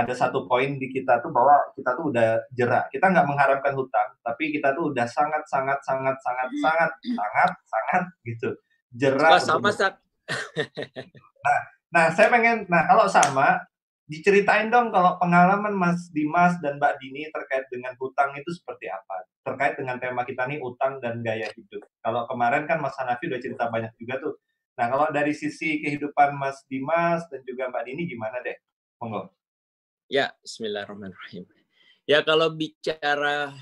ada satu poin di kita tuh bahwa kita tuh udah jera. Kita nggak mengharapkan hutang, tapi kita tuh udah sangat sangat sangat sangat sangat sangat sangat gitu Wah, jera sama untuk. Sat. Nah, kalau sama, diceritain dong kalau pengalaman Mas Dimas dan Mbak Dini terkait dengan hutang itu seperti apa? Terkait dengan tema kita nih, utang dan gaya hidup. Kalau kemarin kan Mas Hanafi udah cerita banyak juga tuh. Nah, kalau dari sisi kehidupan Mas Dimas dan juga Mbak Dini gimana deh? Monggo. Ya, bismillahirrahmanirrahim. Ya, kalau bicara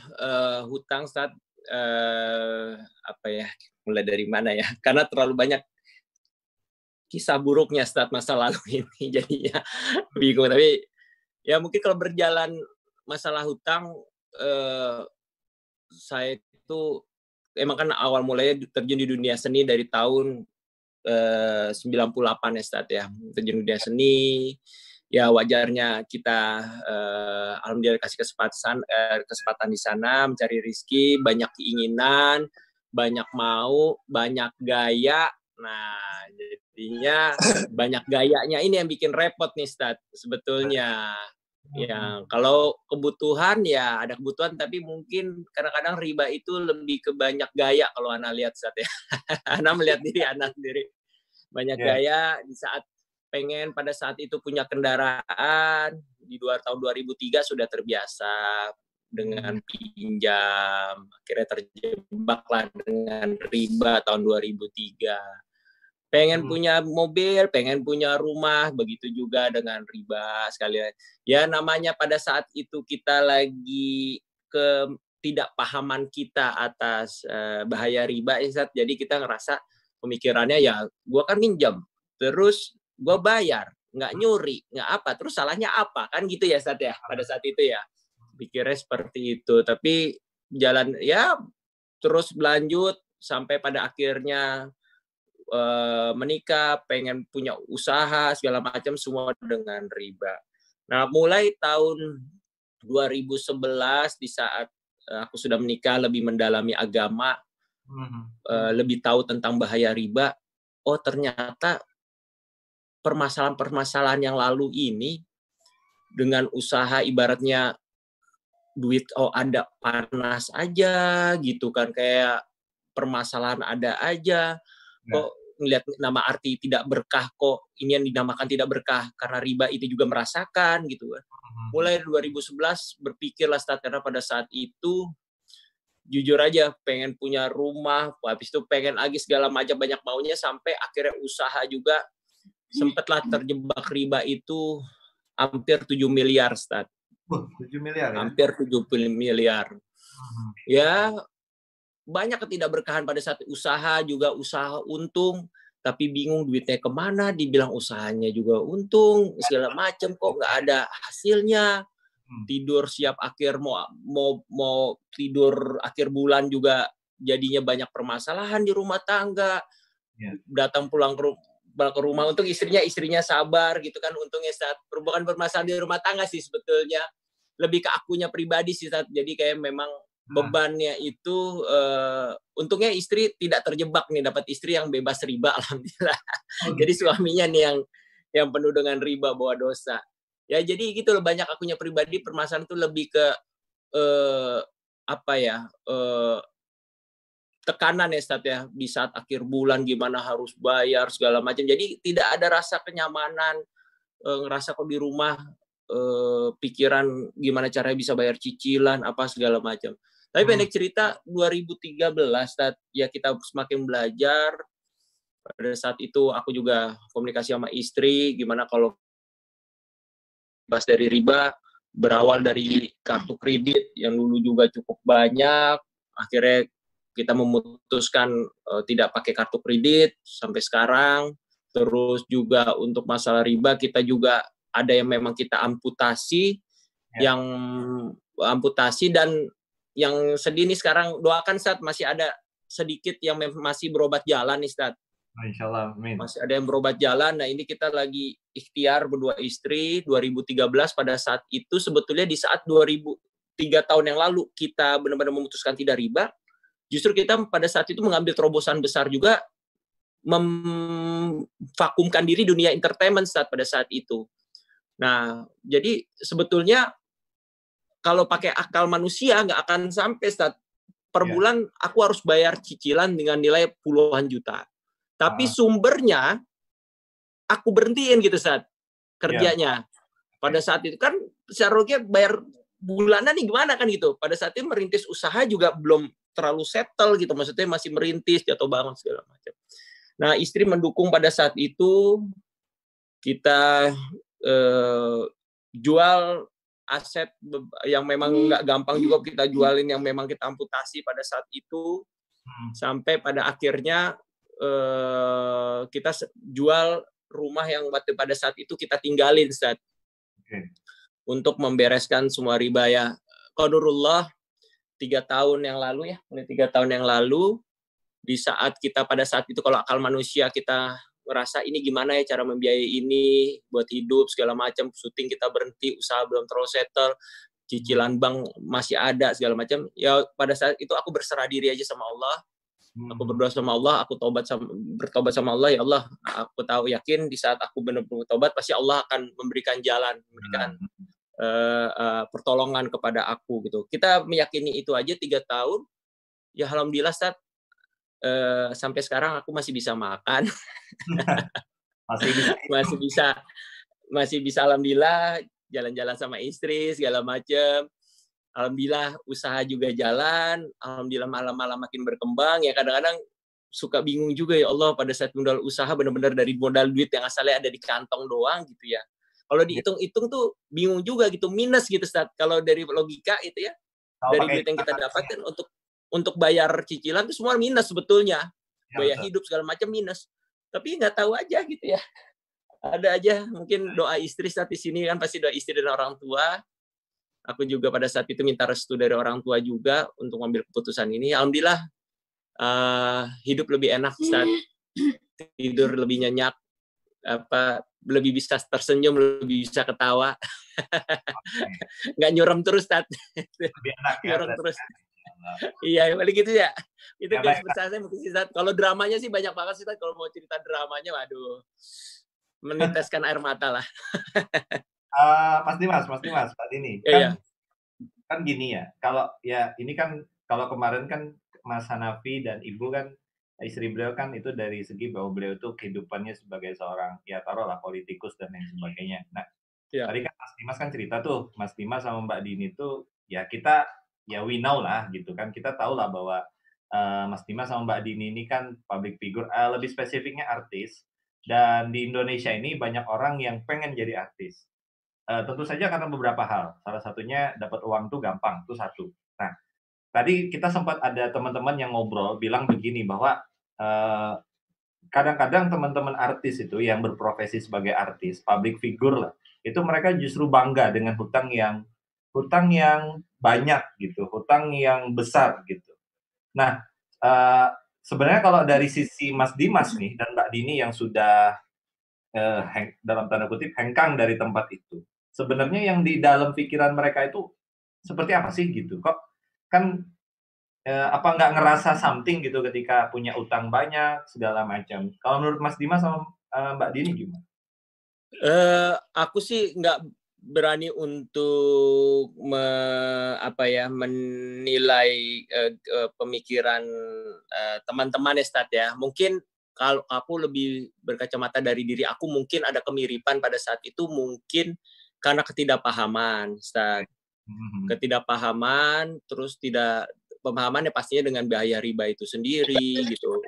hutang saat apa ya, mulai dari mana ya? Karena terlalu banyak kisah buruknya saat masa lalu ini, jadinya bingung. Tapi ya mungkin kalau berjalan masalah hutang, saya itu emang kan awal mulanya terjun di dunia seni dari tahun 98 ya Stat ya, terjun di dunia seni. Ya wajarnya kita alhamdulillah kasih kesempatan di sana mencari rezeki, banyak keinginan, banyak mau, banyak gaya. Nah, jadinya banyak gayanya ini yang bikin repot nih Stat sebetulnya. Ya, kalau kebutuhan ya ada kebutuhan, tapi mungkin kadang-kadang riba itu lebih ke banyak gaya kalau Ana lihat Stat ya. Ana melihat diri Ana sendiri banyak gaya di saat pengen pada saat itu punya kendaraan di tahun 2003 sudah terbiasa dengan pinjam, akhirnya terjebak lah dengan riba tahun 2003. Pengen punya mobil, pengen punya rumah, begitu juga dengan riba sekalian. Ya namanya pada saat itu kita lagi ketidakpahaman kita atas bahaya riba, jadi kita ngerasa pemikirannya ya gue kan minjem, terus gue bayar, nggak nyuri, nggak apa, terus salahnya apa, kan gitu ya Sat ya, pada saat itu ya. Pikirnya seperti itu, tapi jalan ya terus berlanjut sampai pada akhirnya menikah, pengen punya usaha, segala macam, semua dengan riba. Nah, mulai tahun 2011 di saat aku sudah menikah, lebih mendalami agama, lebih tahu tentang bahaya riba. Oh, ternyata permasalahan-permasalahan yang lalu ini dengan usaha ibaratnya duit ada panas aja gitu kan, kayak permasalahan ada aja. Kok ngelihat nama arti tidak berkah, kok ini yang dinamakan tidak berkah karena riba itu juga merasakan gitu kan. Mulai 2011 berpikirlah karena pada saat itu jujur aja pengen punya rumah, habis itu pengen lagi segala macam banyak maunya, sampai akhirnya usaha juga sempatlah terjebak riba itu hampir 7 miliar Stat. 7 miliar ya? Hampir 70 miliar. Ya, banyak ketidakberkahan pada saat usaha, juga usaha untung, tapi bingung duitnya kemana, dibilang usahanya juga untung, segala macam, kok nggak ada hasilnya. Tidur siap akhir mau tidur akhir bulan juga jadinya banyak permasalahan di rumah tangga. Datang pulang ke rumah, untung istrinya sabar gitu kan, untungnya saat bukan permasalahan di rumah tangga sih sebetulnya, lebih ke akunya pribadi sih saat, jadi kayak memang bebannya itu untungnya istri tidak terjebak nih, dapat istri yang bebas riba alhamdulillah. Jadi suaminya nih yang penuh dengan riba, bawa dosa. Ya jadi gitu loh, banyak akunya pribadi permasalahan itu lebih ke apa ya, tekanan ya Stat ya, di saat akhir bulan gimana harus bayar segala macam. Jadi tidak ada rasa kenyamanan, ngerasa kok di rumah pikiran gimana caranya bisa bayar cicilan apa segala macam. Tapi pendek cerita 2013 Stat, ya kita semakin belajar. Pada saat itu aku juga komunikasi sama istri gimana kalau bebas dari riba, berawal dari kartu kredit yang dulu juga cukup banyak, akhirnya kita memutuskan tidak pakai kartu kredit sampai sekarang. Terus juga untuk masalah riba kita juga ada yang memang kita amputasi, yang amputasi, dan yang sedih nih sekarang doakan Stat, masih ada sedikit yang masih berobat jalan nih Stat. Insyaallah, amin. Masih ada yang berobat jalan. Nah ini kita lagi ikhtiar berdua istri 2013 pada saat itu sebetulnya di saat 3 tahun yang lalu kita benar-benar memutuskan tidak riba. Justru kita pada saat itu mengambil terobosan besar juga, memvakumkan diri dunia entertainment pada saat itu. Nah, jadi sebetulnya kalau pakai akal manusia nggak akan sampai, Ustaz. Per bulan aku harus bayar cicilan dengan nilai puluhan juta. Tapi sumbernya aku berhentiin gitu, Ustaz, kerjanya. Pada saat itu kan secara logika bayar bulanan nih gimana kan gitu. Pada saat itu merintis usaha juga belum terlalu settle gitu. Maksudnya masih merintis, jatuh bangun segala macam. Nah, istri mendukung pada saat itu. Kita jual aset yang memang nggak gampang juga kita jualin, yang memang kita amputasi pada saat itu, sampai pada akhirnya kita jual rumah yang pada saat itu kita tinggalin, Ustaz. Untuk membereskan semua riba ya. Qadarullah 3 tahun yang lalu ya, 3 tahun yang lalu, di saat kita pada saat itu kalau akal manusia kita merasa ini gimana ya cara membiayai ini buat hidup segala macam, syuting kita berhenti, usaha belum terlalu settle, cicilan bank masih ada segala macam. Ya pada saat itu aku berserah diri aja sama Allah. Aku berdoa sama Allah, aku bertobat sama Allah, ya Allah, aku tahu yakin di saat aku benar-benar bertobat pasti Allah akan memberikan jalan, memberikan pertolongan kepada aku gitu. Kita meyakini itu aja 3 tahun. Ya alhamdulillah, Ustaz, sampai sekarang aku masih bisa makan. masih bisa alhamdulillah jalan-jalan sama istri segala macam. Alhamdulillah usaha juga jalan, alhamdulillah malam-malam makin berkembang. Ya kadang-kadang suka bingung juga, ya Allah, pada saat modal usaha benar-benar dari modal duit yang asalnya ada di kantong doang gitu ya. Kalau dihitung-hitung tuh bingung juga gitu, minus gitu, Ustaz. Kalau dari logika itu ya, dari duit yang kita dapatkan untuk bayar cicilan itu semua minus sebetulnya. Biaya hidup segala macam minus. Tapi nggak tahu aja gitu ya. Ada aja mungkin doa istri saat di sini kan, pasti doa istri dan orang tua. Aku juga pada saat itu minta restu dari orang tua juga untuk mengambil keputusan ini. Alhamdulillah hidup lebih enak, Ustaz. Tidur lebih nyenyak, lebih bisa tersenyum, lebih bisa ketawa. Nggak nyurem terus, Ustaz. Lebih enak ya. Nyurem terus. Iya, balik gitu ya. Itu kayak saya mungkin sih, Ustaz. Kalau dramanya sih banyak banget sih, Ustaz. Kalau mau cerita dramanya, waduh, meneteskan air mata lah. Mas Dimas, Pak Dini, kan gini ya, kalau ya ini kan kalau kemarin kan Mas Hanafi dan Ibu kan istri beliau kan itu dari segi bahwa beliau itu kehidupannya sebagai seorang ya taruhlah politikus dan lain sebagainya. Nah, tadi kan Mas Dimas kan cerita tuh, Mas Dimas sama Mbak Dini tuh ya kita ya we know lah gitu kan, kita tahu lah bahwa Mas Dimas sama Mbak Dini ini kan public figure, lebih spesifiknya artis, dan di Indonesia ini banyak orang yang pengen jadi artis. Tentu saja karena beberapa hal. Salah satunya dapat uang tuh gampang, itu satu. Nah, tadi kita sempat ada teman-teman yang ngobrol bilang begini bahwa kadang-kadang teman-teman artis itu yang berprofesi sebagai artis, public figure lah, itu mereka justru bangga dengan hutang yang banyak gitu, hutang yang besar gitu. Nah, sebenarnya kalau dari sisi Mas Dimas nih dan Mbak Dini yang sudah dalam tanda kutip hengkang dari tempat itu, sebenarnya yang di dalam pikiran mereka itu seperti apa sih gitu? Kok kan apa nggak ngerasa something gitu ketika punya utang banyak segala macam? Kalau menurut Mas Dimas sama Mbak Dini gimana? Aku sih nggak berani untuk menilai pemikiran teman-teman ya, Stat ya. Mungkin kalau aku lebih berkacamata dari diri aku, mungkin ada kemiripan pada saat itu, mungkin karena ketidakpahaman, Stat. Ketidakpahaman, terus pemahamannya pastinya dengan bahaya riba itu sendiri gitu.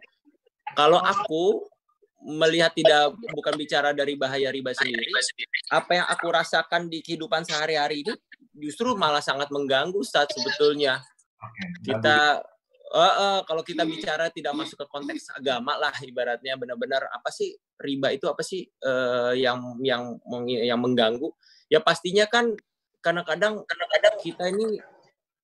Kalau aku melihat bukan bicara dari bahaya riba sendiri, apa yang aku rasakan di kehidupan sehari-hari ini justru malah sangat mengganggu, Ustaz, sebetulnya. Kita kalau kita bicara tidak masuk ke konteks agama lah, ibaratnya benar-benar apa sih riba itu, apa sih yang mengganggu? Ya pastinya kan kadang-kadang kita ini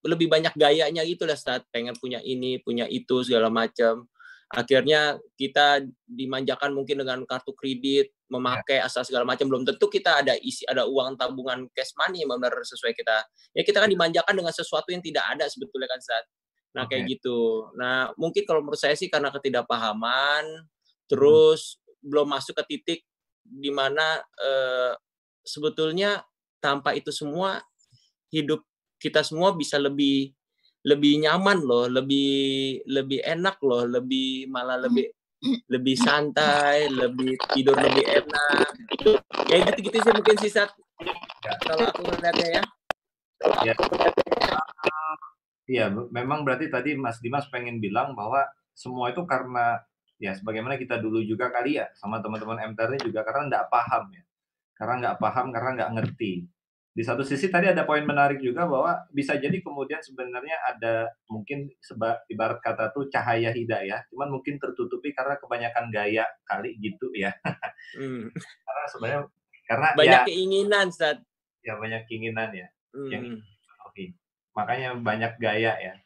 lebih banyak gayanya gitu lah, Ustaz, pengen punya ini, punya itu segala macam. Akhirnya kita dimanjakan mungkin dengan kartu kredit, memakai asal segala macam, belum tentu kita ada uang tabungan cash money yang benar sesuai kita. Ya kita kan dimanjakan dengan sesuatu yang tidak ada sebetulnya kan, Ustaz. Nah, kayak gitu. Nah, mungkin kalau menurut saya sih karena ketidakpahaman, terus belum masuk ke titik di mana sebetulnya tanpa itu semua hidup kita semua bisa lebih nyaman loh, lebih enak loh, malah lebih santai, lebih tidur lebih enak. Kayak gitu-gitu sih mungkin sih Sat, kalau aku melihatnya ya. Iya, memang berarti tadi Mas Dimas pengen bilang bahwa semua itu karena ya sebagaimana kita dulu juga kali ya sama teman-teman MTR ini juga karena nggak paham ya, karena nggak ngerti. Di satu sisi tadi ada poin menarik juga bahwa bisa jadi kemudian sebenarnya ada mungkin ibarat kata tuh cahaya hidayah, cuman mungkin tertutupi karena kebanyakan gaya kali gitu ya. Karena sebenarnya karena banyak ya keinginan Sat. Ya banyak keinginan ya. Yang makanya banyak gaya ya.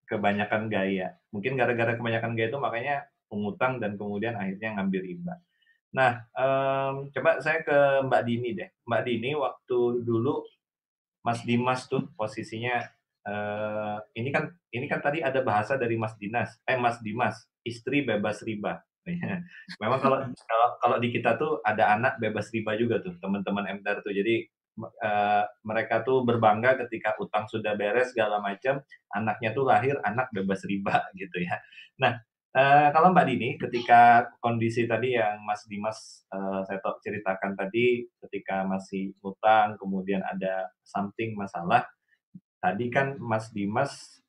Kebanyakan gaya. Mungkin gara-gara kebanyakan gaya itu makanya mengutang dan kemudian akhirnya ngambil riba. Nah, coba saya ke Mbak Dini deh. Mbak Dini waktu dulu Mas Dimas tuh posisinya ini kan tadi ada bahasa dari Mas Dimas, istri bebas riba. Memang kalau di kita tuh ada anak bebas riba juga tuh, teman-teman MTR tuh. Jadi mereka tuh berbangga ketika utang sudah beres segala macam, anaknya tuh lahir anak bebas riba gitu ya. Nah, kalau Mbak Dini ketika kondisi tadi yang Mas Dimas saya ceritakan tadi ketika masih utang kemudian ada something masalah, tadi kan Mas Dimas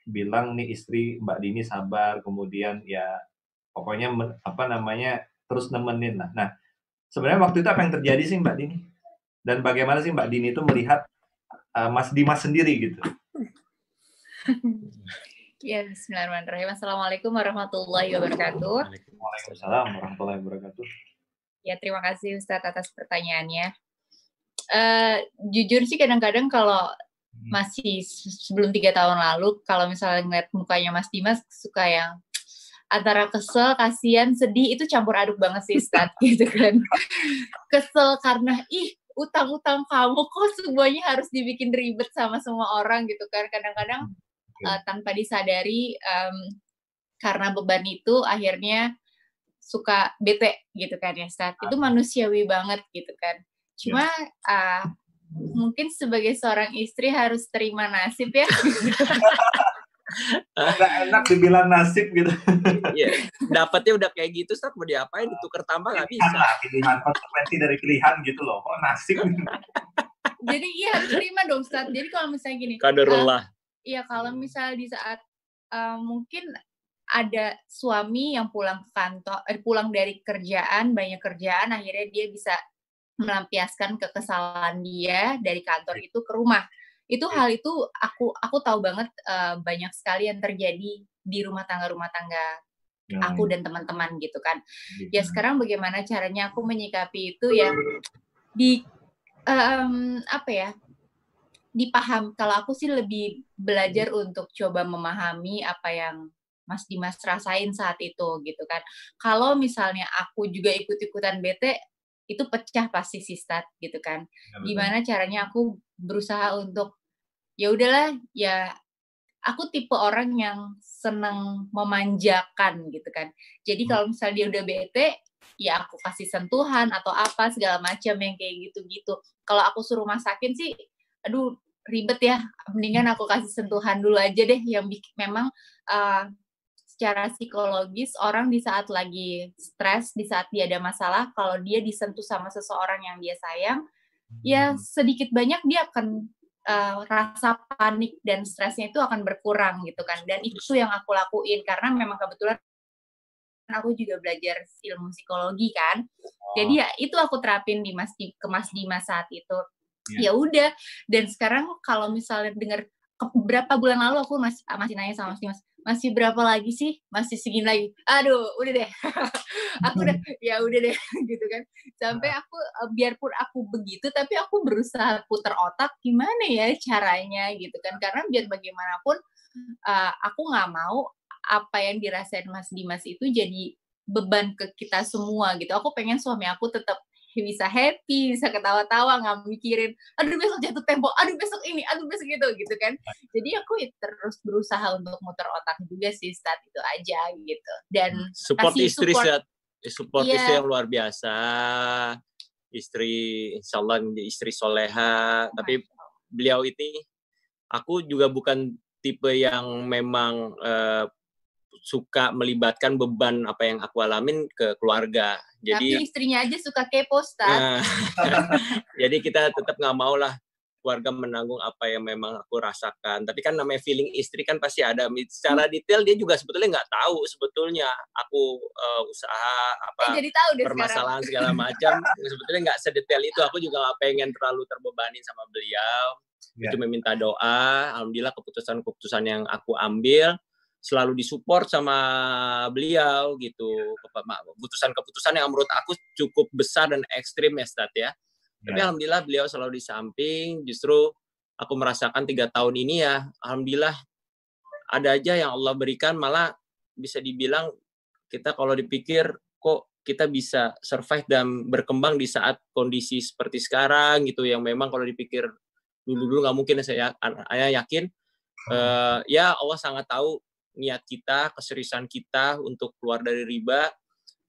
bilang nih istri Mbak Dini sabar, kemudian ya pokoknya terus nemenin lah. Nah, sebenarnya waktu itu apa yang terjadi sih Mbak Dini? Dan bagaimana sih Mbak Dini itu melihat Mas Dimas sendiri gitu? Ya, bismillahirrahmanirrahim. Assalamualaikum warahmatullahi wabarakatuh. Waalaikumsalam warahmatullahi wabarakatuh. Ya, terima kasih Ustadz atas pertanyaannya. Jujur sih kadang-kadang kalau masih sebelum 3 tahun lalu, kalau misalnya ngeliat mukanya Mas Dimas, suka yang antara kesel, kasihan, sedih, itu campur aduk banget sih Ustadz, gitu kan. Kesel karena, utang-utang kamu kok semuanya harus dibikin ribet sama semua orang gitu kan. Kadang-kadang tanpa disadari karena beban itu akhirnya suka bete gitu kan ya Ustadz. Itu manusiawi banget gitu kan. Cuma mungkin sebagai seorang istri harus terima nasib ya. Nggak enak dibilang nasib gitu. Iya, dapatnya udah kayak gitu, Ustaz, mau diapain, ditukar tambah nggak bisa. Pilihan, konsekuensi dari pilihan gitu loh, kok nasib. Jadi iya harus terima dong, Ustaz. Jadi kalau misalnya gini, Qadarullah. Iya, kalau misalnya di saat mungkin ada suami yang pulang ke kantor, pulang dari kerjaan, banyak kerjaan, akhirnya dia bisa melampiaskan kekesalan dia dari kantor itu ke rumah. Itu hal itu aku tahu banget banyak sekali yang terjadi di rumah tangga aku dan teman-teman gitu kan. Ya sekarang bagaimana caranya aku menyikapi itu ya di dipaham. Kalau aku sih lebih belajar untuk coba memahami apa yang Mas Dimas rasain saat itu gitu kan. Kalau misalnya aku juga ikut-ikutan bete, itu pecah pasti sistat gitu kan. Gimana caranya aku berusaha untuk ya udahlah ya aku tipe orang yang senang memanjakan gitu kan. Jadi kalau misalnya dia udah bete, ya aku kasih sentuhan atau apa segala macam yang kayak gitu-gitu. Kalau aku suruh masakin sih, aduh ribet ya. Mendingan aku kasih sentuhan dulu aja deh yang memang secara psikologis orang di saat lagi stres, di saat dia ada masalah, kalau dia disentuh sama seseorang yang dia sayang, ya sedikit banyak dia akan rasa panik dan stresnya itu akan berkurang gitu kan. Dan itu yang aku lakuin karena memang kebetulan aku juga belajar ilmu psikologi kan. Jadi ya itu aku terapin ke Mas Dimas saat itu. Ya udah. Dan sekarang kalau misalnya dengar berapa bulan lalu aku masih nanya sama Mas Dimas, masih berapa lagi sih? Masih segini lagi. Aduh, udah deh. Aku udah deh gitu kan. Sampai aku biarpun aku begitu tapi aku berusaha putar otak gimana ya caranya gitu kan. Karena biar bagaimanapun aku nggak mau apa yang dirasain Mas Dimas itu jadi beban ke kita semua gitu. Aku pengen suami aku tetap bisa happy, bisa ketawa-tawa, nggak mikirin, aduh besok jatuh tempo, aduh besok ini, aduh besok gitu kan. Jadi aku terus berusaha untuk muter otak juga sih, saat itu aja gitu. Dan support istri, support istri yang luar biasa. istri insya Allah istri soleha. Tapi beliau ini, aku juga bukan tipe yang memang suka melibatkan beban apa yang aku alamin ke keluarga. Jadi tapi istrinya aja suka kepo, Ustaz. Jadi kita tetap nggak mau lah keluarga menanggung apa yang memang aku rasakan. Tapi kan namanya feeling istri kan pasti ada. Secara detail dia juga sebetulnya nggak tahu sebetulnya aku usaha apa Jadi tahu deh permasalahan sekarang. segala macam. Sebetulnya nggak sedetail itu. Aku juga nggak pengen terlalu terbebani sama beliau. Ya. Cuma minta doa. Alhamdulillah keputusan-keputusan yang aku ambil selalu disupport sama beliau gitu. Keputusan-keputusan yang menurut aku cukup besar dan ekstrim ya, Stat ya. Tapi alhamdulillah beliau selalu di samping. Justru aku merasakan 3 tahun ini ya, alhamdulillah ada aja yang Allah berikan, malah bisa dibilang kita kalau dipikir kok kita bisa survive dan berkembang di saat kondisi seperti sekarang gitu, yang memang kalau dipikir dulu nggak mungkin. Saya yakin ya Allah sangat tahu niat kita, keseriusan kita untuk keluar dari riba,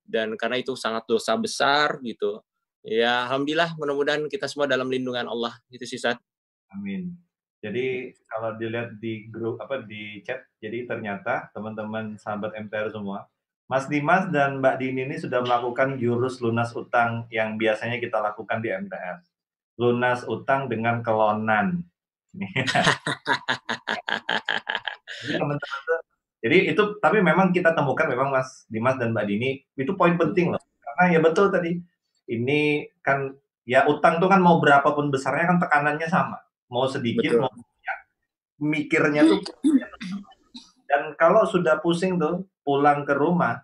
dan karena itu sangat dosa besar gitu. Ya alhamdulillah, mudah-mudahan kita semua dalam lindungan Allah gitu sih, Sat. Amin. Jadi kalau dilihat di grup di chat, jadi ternyata teman-teman sahabat MTR semua, Mas Dimas dan Mbak Dini ini sudah melakukan jurus lunas utang yang biasanya kita lakukan di MTR. Lunas utang dengan kelonan. Jadi teman-teman tuh, jadi itu, tapi memang kita temukan memang Mas Dimas dan Mbak Dini itu poin penting loh. Karena ya betul tadi, ini kan ya utang tuh kan mau berapapun besarnya kan tekanannya sama. Mau sedikit, Betul. mau banyak. Mikirnya tuh. Dan kalau sudah pusing tuh, pulang ke rumah,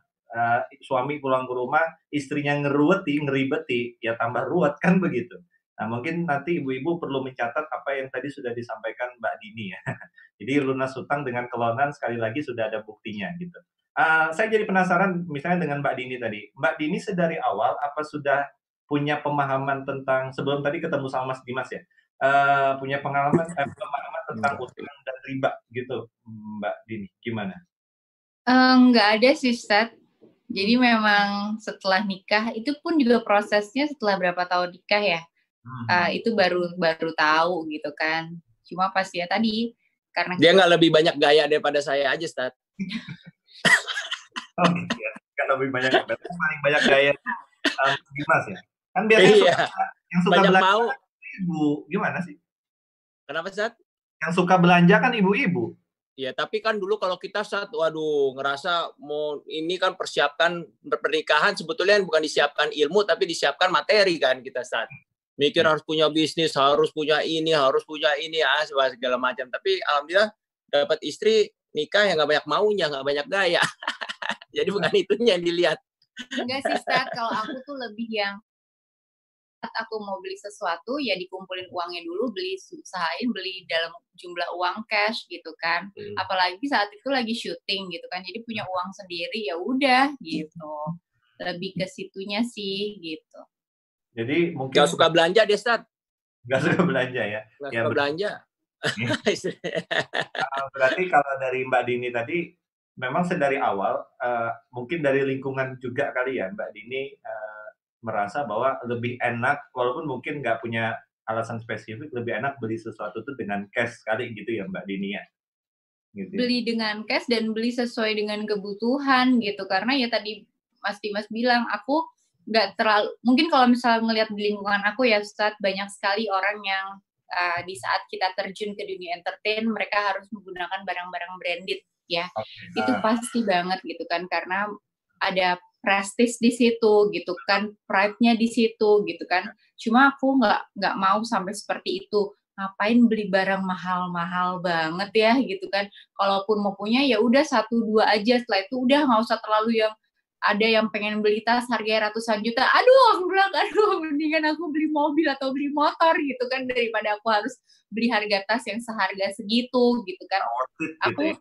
suami pulang ke rumah, istrinya ngeribeti, ya tambah ruwet kan begitu. Nah mungkin nanti ibu-ibu perlu mencatat apa yang tadi sudah disampaikan Mbak Dini ya. Jadi lunas hutang dengan kelonan sekali lagi sudah ada buktinya gitu. Saya jadi penasaran misalnya dengan Mbak Dini tadi. Mbak Dini sedari awal apa sudah punya pemahaman tentang, sebelum tadi ketemu sama Mas Dimas ya, punya pemahaman tentang utang dan riba gitu, Mbak Dini, gimana? Nggak ada sih, Ustaz. Jadi memang setelah nikah, itu pun juga prosesnya setelah berapa tahun nikah ya, itu baru tahu gitu kan. Cuma pas ya tadi, karena dia nggak lebih banyak gaya daripada saya aja, Stat. Oh iya, nggak lebih banyak, paling banyak gaya Dimas ya. Kan biasanya yang suka banyak belanja mau. Ibu, gimana sih? Kenapa, Stat? Yang suka belanja kan ibu-ibu. Ya, tapi kan dulu kalau kita ngerasa mau ini kan persiapkan pernikahan, sebetulnya bukan disiapkan ilmu tapi disiapkan materi kan kita saat mikir harus punya bisnis, harus punya ini segala macam. Tapi alhamdulillah dapat istri nikah yang nggak banyak maunya, nggak banyak gaya. Jadi bukan itunya yang dilihat. Enggak sih, Stat. Kalau aku tuh lebih yang aku mau beli sesuatu ya dikumpulin uangnya dulu, usahain beli dalam jumlah uang cash gitu kan. Apalagi saat itu lagi syuting gitu kan, jadi punya uang sendiri ya udah gitu. Lebih ke situnya sih gitu. Jadi mungkin nggak suka belanja deh, Stat. Nggak suka belanja ya. Nggak suka belanja. Berarti kalau dari Mbak Dini tadi memang sedari awal mungkin dari lingkungan juga kali ya Mbak Dini merasa bahwa lebih enak, walaupun mungkin nggak punya alasan spesifik, lebih enak beli sesuatu itu dengan cash sekali gitu ya Mbak Dini ya? Gitu ya? Beli dengan cash dan beli sesuai dengan kebutuhan gitu, karena ya tadi Mas Dimas bilang, aku nggak terlalu, mungkin kalau misalnya ngelihat di lingkungan aku ya Ustadz, banyak sekali orang yang di saat kita terjun ke dunia entertain, mereka harus menggunakan barang-barang branded ya. Itu pasti banget gitu kan, karena ada prestis di situ gitu kan, pride-nya di situ gitu kan. Cuma aku nggak mau sampai seperti itu. Ngapain beli barang mahal-mahal banget ya gitu kan. Kalaupun mau punya ya udah 1-2 aja, setelah itu udah nggak usah terlalu yang ada yang pengen beli tas harganya ratusan juta. Aduh, aku bilang mendingan aku beli mobil atau beli motor gitu kan, daripada aku harus beli harga tas yang seharga segitu gitu kan. Aku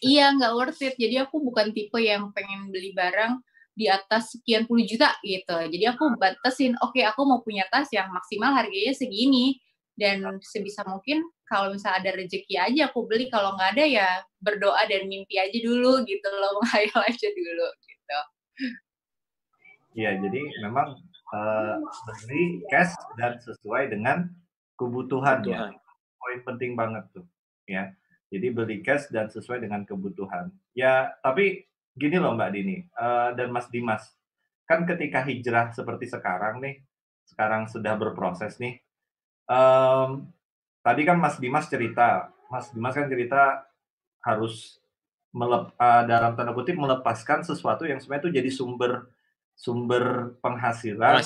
iya nggak worth it. Jadi aku bukan tipe yang pengen beli barang di atas sekian puluh juta gitu. Jadi aku batasin, oke, aku mau punya tas yang maksimal harganya segini. Dan sebisa mungkin kalau misalnya ada rezeki aja aku beli. Kalau nggak ada ya berdoa dan mimpi aja dulu gitu loh. Menghayal aja dulu gitu. Iya, jadi memang beli cash dan sesuai dengan kebutuhannya. Poin penting banget tuh, ya. Jadi beli cash dan sesuai dengan kebutuhan. Ya, tapi gini loh Mbak Dini dan Mas Dimas, kan ketika hijrah seperti sekarang nih, sekarang sudah berproses nih. Tadi kan Mas Dimas kan cerita harus dalam tanda kutip melepaskan sesuatu yang sebenarnya itu jadi sumber penghasilan,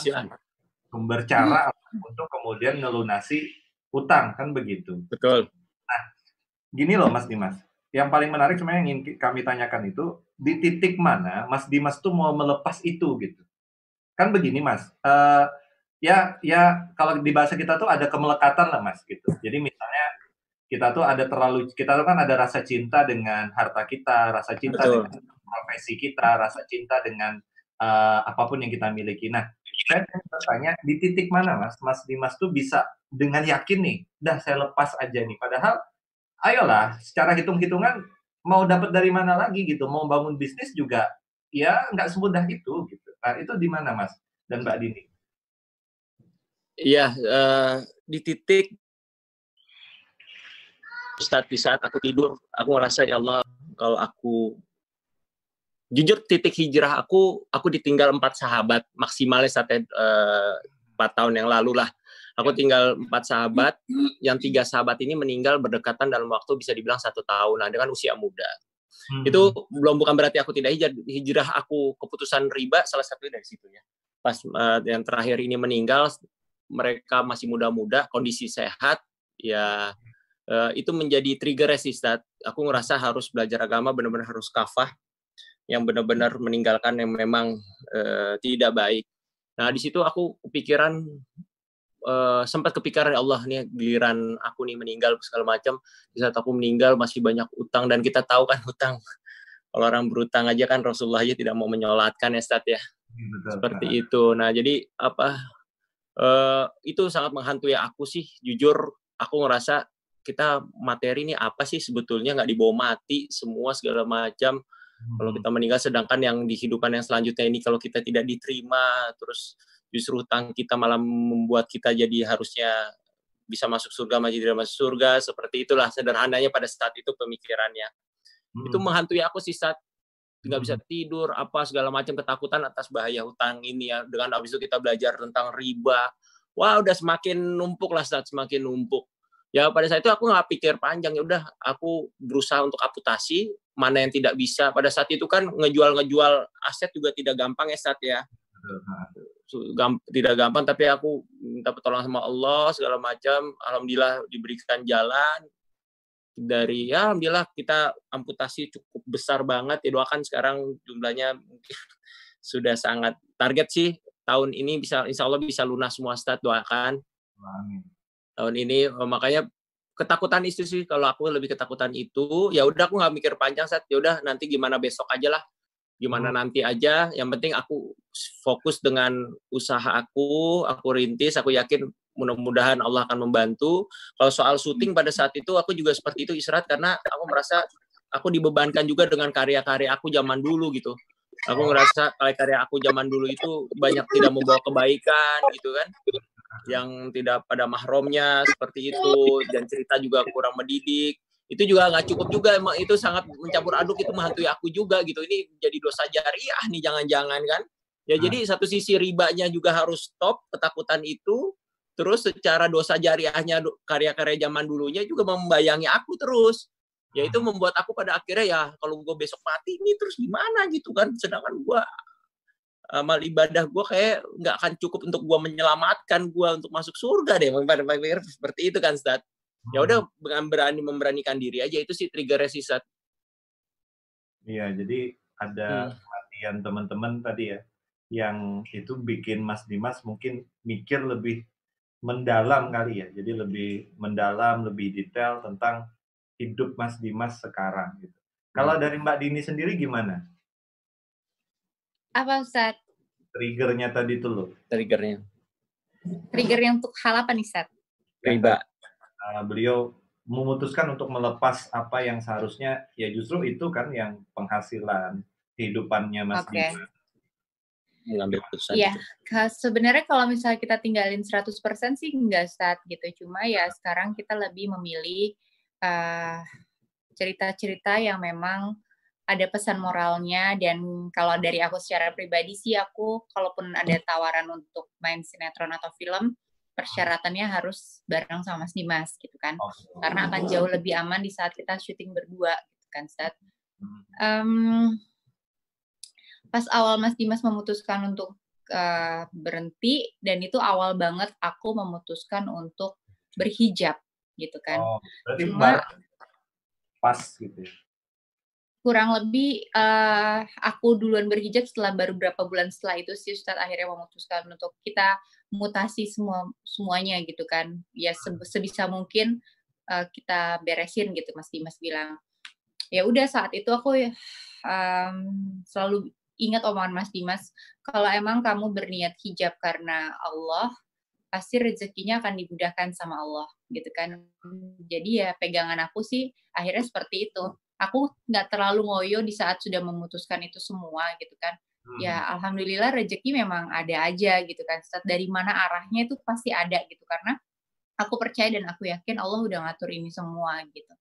sumber cara untuk kemudian ngelunasi utang, kan begitu. Betul. Nah, gini loh Mas Dimas, yang paling menarik sebenarnya yang ingin kami tanyakan itu, di titik mana Mas Dimas tuh mau melepas itu gitu. Kan begini Mas, ya kalau di bahasa kita tuh ada kemelekatan lah Mas gitu. Jadi misalnya kita tuh kan ada rasa cinta dengan harta kita, rasa cinta dengan profesi kita, rasa cinta dengan apapun yang kita miliki. Nah, saya bertanya di titik mana Mas Dimas tuh bisa dengan yakin nih, dah saya lepas aja nih. Padahal, ayolah, secara hitung-hitungan mau dapat dari mana lagi gitu, mau bangun bisnis juga, ya nggak semudah itu gitu. Nah, itu di mana Mas dan Mbak Dini? Iya, di titik Ustadz, di saat aku tidur, aku ngerasa ya Allah, kalau aku jujur titik hijrah aku ditinggal 4 sahabat maksimalnya sampai 4 tahun yang lalu lah. Aku tinggal 4 sahabat, yang 3 sahabat ini meninggal berdekatan dalam waktu bisa dibilang 1 tahun, nah dengan usia muda. Itu bukan berarti aku tidak hijrah, aku keputusan riba salah satunya dari situ ya. Pas yang terakhir ini meninggal, mereka masih muda-muda, kondisi sehat, ya itu menjadi trigger resistat. Aku ngerasa harus belajar agama, benar-benar harus kafah, yang benar-benar meninggalkan yang memang tidak baik. Nah di situ aku sempat kepikiran ya Allah, nih giliran aku nih meninggal segala macam. Di saat aku meninggal masih banyak utang, dan kita tahu kan utang, kalau orang berutang aja kan Rasulullah aja tidak mau menyolatkan ya Ustaz ya. Betul, seperti itu. Nah jadi itu sangat menghantui aku sih, jujur. Aku ngerasa kita materi ini apa sih sebetulnya, nggak dibawa mati semua segala macam. Kalau kita meninggal, sedangkan yang di kehidupan yang selanjutnya ini kalau kita tidak diterima, terus justru hutang kita malah membuat kita jadi harusnya bisa masuk surga masih tidak masuk surga. Seperti itulah sederhananya pada saat itu pemikirannya. Itu menghantui aku sih saat nggak bisa tidur, apa segala macam, ketakutan atas bahaya hutang ini ya. Dengan habis itu kita belajar tentang riba. Wah, udah semakin numpuk lah, semakin numpuk. Ya pada saat itu aku nggak pikir panjang, ya udah aku berusaha untuk amputasi, mana yang tidak bisa. Pada saat itu kan ngejual aset juga tidak gampang ya Sat ya. Tidak gampang, tapi aku minta pertolongan sama Allah segala macam. Alhamdulillah diberikan jalan. Alhamdulillah kita amputasi cukup besar banget. Ya doakan sekarang jumlahnya mungkin sudah sangat target sih. Tahun ini insya Allah bisa lunas semua Ustaz, doakan. Amin. Tahun ini, makanya ketakutan itu sih, kalau aku lebih ketakutan itu. Ya udah aku nggak mikir panjang Ustaz, ya udah nanti gimana besok aja lah, gimana nanti aja. Yang penting aku fokus dengan usaha aku rintis. Aku yakin mudah-mudahan Allah akan membantu. Kalau soal syuting pada saat itu aku juga seperti itu, istirahat, karena aku merasa aku dibebankan juga dengan karya-karya aku zaman dulu gitu. Aku ngerasa karya aku zaman dulu itu banyak tidak membawa kebaikan gitu kan, yang tidak pada mahromnya seperti itu, dan cerita juga kurang mendidik. Itu juga nggak cukup juga, emang itu sangat mencampur aduk, itu menghantui aku juga gitu. Ini jadi dosa jariah nih jangan-jangan kan. Ya jadi satu sisi ribanya juga harus stop, ketakutan itu, terus secara dosa jariahnya karya-karya zaman dulunya juga membayangi aku terus. Ya itu membuat aku pada akhirnya ya kalau gue besok mati ini terus gimana gitu kan. Sedangkan gue amal ibadah gue kayak nggak akan cukup untuk gue menyelamatkan gue untuk masuk surga deh. Seperti itu kan Ustaz. Ya udah memberanikan diri aja, itu sih trigger resistat. Iya, jadi ada kematian teman-teman tadi ya, yang itu bikin Mas Dimas mungkin mikir lebih mendalam kali ya. Jadi lebih mendalam, lebih detail tentang hidup Mas Dimas sekarang gitu. Kalau dari Mbak Dini sendiri gimana? Apa Ustaz? Triggernya tadi tuh loh. Triggernya untuk hal apa nih Ustaz? Riba. Beliau memutuskan untuk melepas apa yang seharusnya ya justru itu kan yang penghasilan kehidupannya Mas Dimas. mengambil keputusan Iya, itu? sebenarnya kalau misalnya kita tinggalin 100% sih enggak Ustadz gitu. Cuma ya sekarang kita lebih memilih cerita-cerita yang memang ada pesan moralnya, dan kalau dari aku secara pribadi sih, aku kalaupun ada tawaran untuk main sinetron atau film, persyaratannya harus bareng sama Mas Dimas gitu kan. Karena akan jauh lebih aman di saat kita syuting berdua gitu kan, Ustadz. Pas awal Mas Dimas memutuskan untuk berhenti, dan itu awal banget aku memutuskan untuk berhijab gitu kan. Berarti Cuma pas gitu ya. Kurang lebih aku duluan berhijab setelah baru berapa bulan setelah itu sih Ustadz akhirnya memutuskan untuk kita mutasi semuanya gitu kan. Ya sebisa mungkin kita beresin gitu, Mas Dimas bilang. Ya udah, saat itu aku selalu ingat omongan Mas Dimas, kalau emang kamu berniat hijab karena Allah, pasti rezekinya akan dimudahkan sama Allah gitu kan. Jadi ya pegangan aku sih akhirnya seperti itu. Aku nggak terlalu ngoyo di saat sudah memutuskan itu semua gitu kan. Ya alhamdulillah rezeki memang ada aja gitu kan. Dari mana arahnya itu pasti ada gitu, karena aku percaya dan aku yakin Allah udah ngatur ini semua gitu.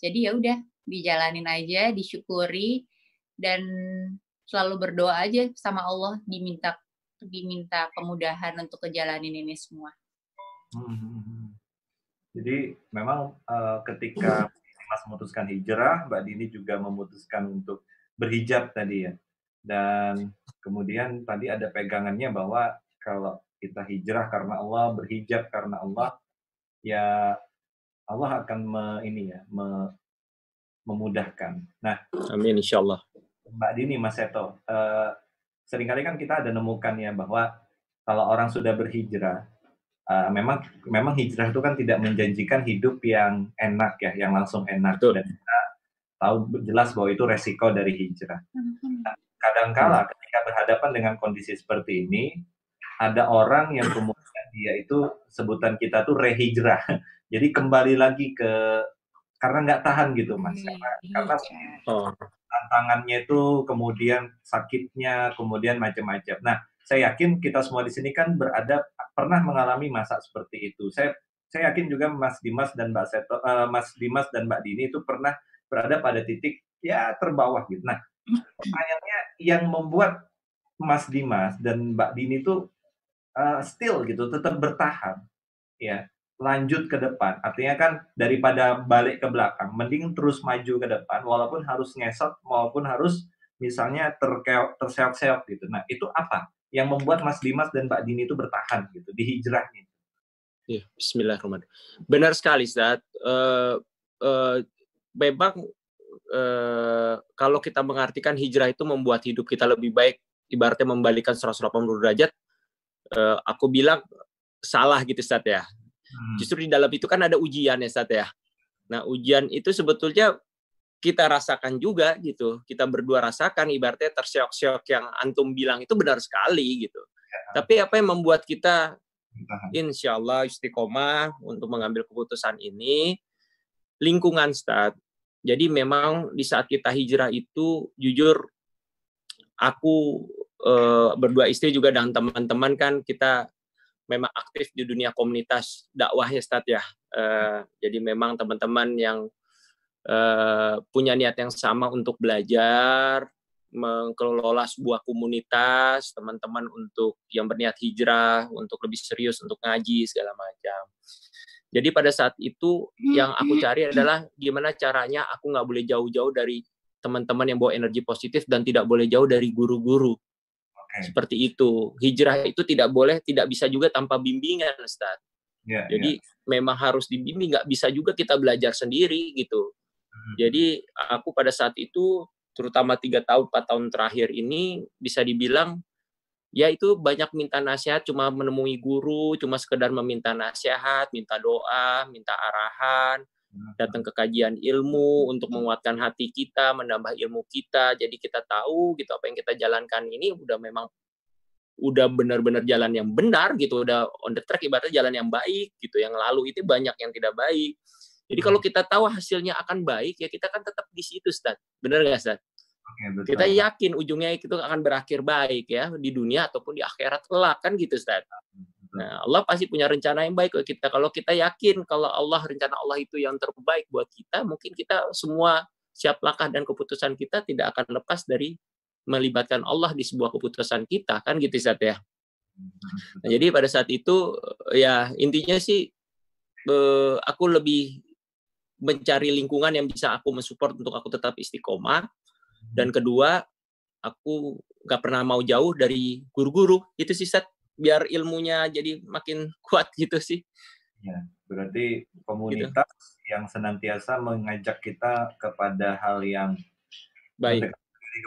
Jadi ya udah, dijalanin aja, disyukuri, dan selalu berdoa aja sama Allah, diminta kemudahan untuk ngejalanin ini semua. Jadi memang ketika Mas memutuskan hijrah, Mbak Dini juga memutuskan untuk berhijab tadi ya. Dan kemudian tadi ada pegangannya bahwa kalau kita hijrah karena Allah, berhijab karena Allah, ya Allah akan memudahkan. Nah, amin insyaallah. Mbak Dini, Mas Seto, seringkali kan kita ada nemukan ya bahwa kalau orang sudah berhijrah, memang hijrah itu kan tidak menjanjikan hidup yang enak ya, yang langsung enak. Betul. Dan kita tahu jelas bahwa itu resiko dari hijrah. Nah, kadangkala ketika berhadapan dengan kondisi seperti ini, ada orang yang kemudian dia itu sebutan kita tuh rehijrah. Jadi kembali lagi karena nggak tahan gitu, Mas. Karena tantangannya itu kemudian sakitnya, kemudian macam-macam. Nah, saya yakin kita semua di sini kan pernah mengalami masa seperti itu. Saya yakin juga Mas Dimas dan Mbak Seto, Mas Dimas dan Mbak Dini itu pernah berada pada titik ya terbawah gitu. Nah, pertanyaannya yang membuat Mas Dimas dan Mbak Dini itu still gitu, tetap bertahan, ya, lanjut ke depan. Artinya kan daripada balik ke belakang, mending terus maju ke depan, walaupun harus ngesot, walaupun harus misalnya terseok-seok gitu. Nah, itu apa yang membuat Mas Dimas dan Mbak Dini itu bertahan gitu di hijrahnya? Ya, bismillahirrahmanirrahim. Benar sekali, Ustaz. Memang kalau kita mengartikan hijrah itu membuat hidup kita lebih baik, ibaratnya membalikan 180 derajat, aku bilang salah gitu, Ustaz ya. Justru di dalam itu kan ada ujian ya, Ustaz ya. Nah, ujian itu sebetulnya kita rasakan juga gitu. Kita berdua rasakan, ibaratnya terseok-seok yang antum bilang itu benar sekali gitu. Tapi apa yang membuat kita insya Allah istiqomah untuk mengambil keputusan ini? Lingkungan, Ustaz. Jadi memang di saat kita hijrah itu, jujur, aku berdua istri juga dan teman-teman kan kita memang aktif di dunia komunitas dakwah ya, Ustaz ya. Jadi memang teman-teman yang punya niat yang sama untuk belajar, mengelola sebuah komunitas, teman-teman untuk yang berniat hijrah, untuk lebih serius, untuk ngaji, segala macam. Jadi pada saat itu yang aku cari adalah gimana caranya aku nggak boleh jauh-jauh dari teman-teman yang bawa energi positif dan tidak boleh jauh dari guru-guru. Seperti itu. Hijrah itu tidak bisa juga tanpa bimbingan, Ustaz. Jadi memang harus dibimbing, nggak bisa juga kita belajar sendiri gitu. Jadi aku pada saat itu, terutama 3 tahun, 4 tahun terakhir ini, bisa dibilang, ya itu banyak minta nasihat, cuma menemui guru, cuma sekedar meminta nasihat, minta doa, minta arahan, datang ke kajian ilmu untuk menguatkan hati kita, menambah ilmu kita, jadi kita tahu gitu apa yang kita jalankan ini udah benar-benar jalan yang benar gitu, udah on the track, ibaratnya jalan yang baik gitu. Yang lalu itu banyak yang tidak baik. Jadi kalau kita tahu hasilnya akan baik, ya kita kan tetap di situ, Ustaz. Benar nggak, Ustaz? Oke, betul. Kita yakin ujungnya itu akan berakhir baik ya di dunia ataupun di akhirat kelak kan gitu Ustaz. Nah, Allah pasti punya rencana yang baik buat kita. Kalau kita yakin kalau rencana Allah itu yang terbaik buat kita, mungkin kita semua siap langkah dan keputusan kita tidak akan lepas dari melibatkan Allah di sebuah keputusan kita kan gitu Ustaz ya. Nah, jadi pada saat itu ya intinya sih aku lebih mencari lingkungan yang bisa aku mensupport untuk aku tetap istiqomah. Dan kedua, aku nggak pernah mau jauh dari guru-guru. Itu sih, Seth. Biar ilmunya jadi makin kuat gitu sih. Ya, berarti komunitas gitu yang senantiasa mengajak kita kepada hal yang baik,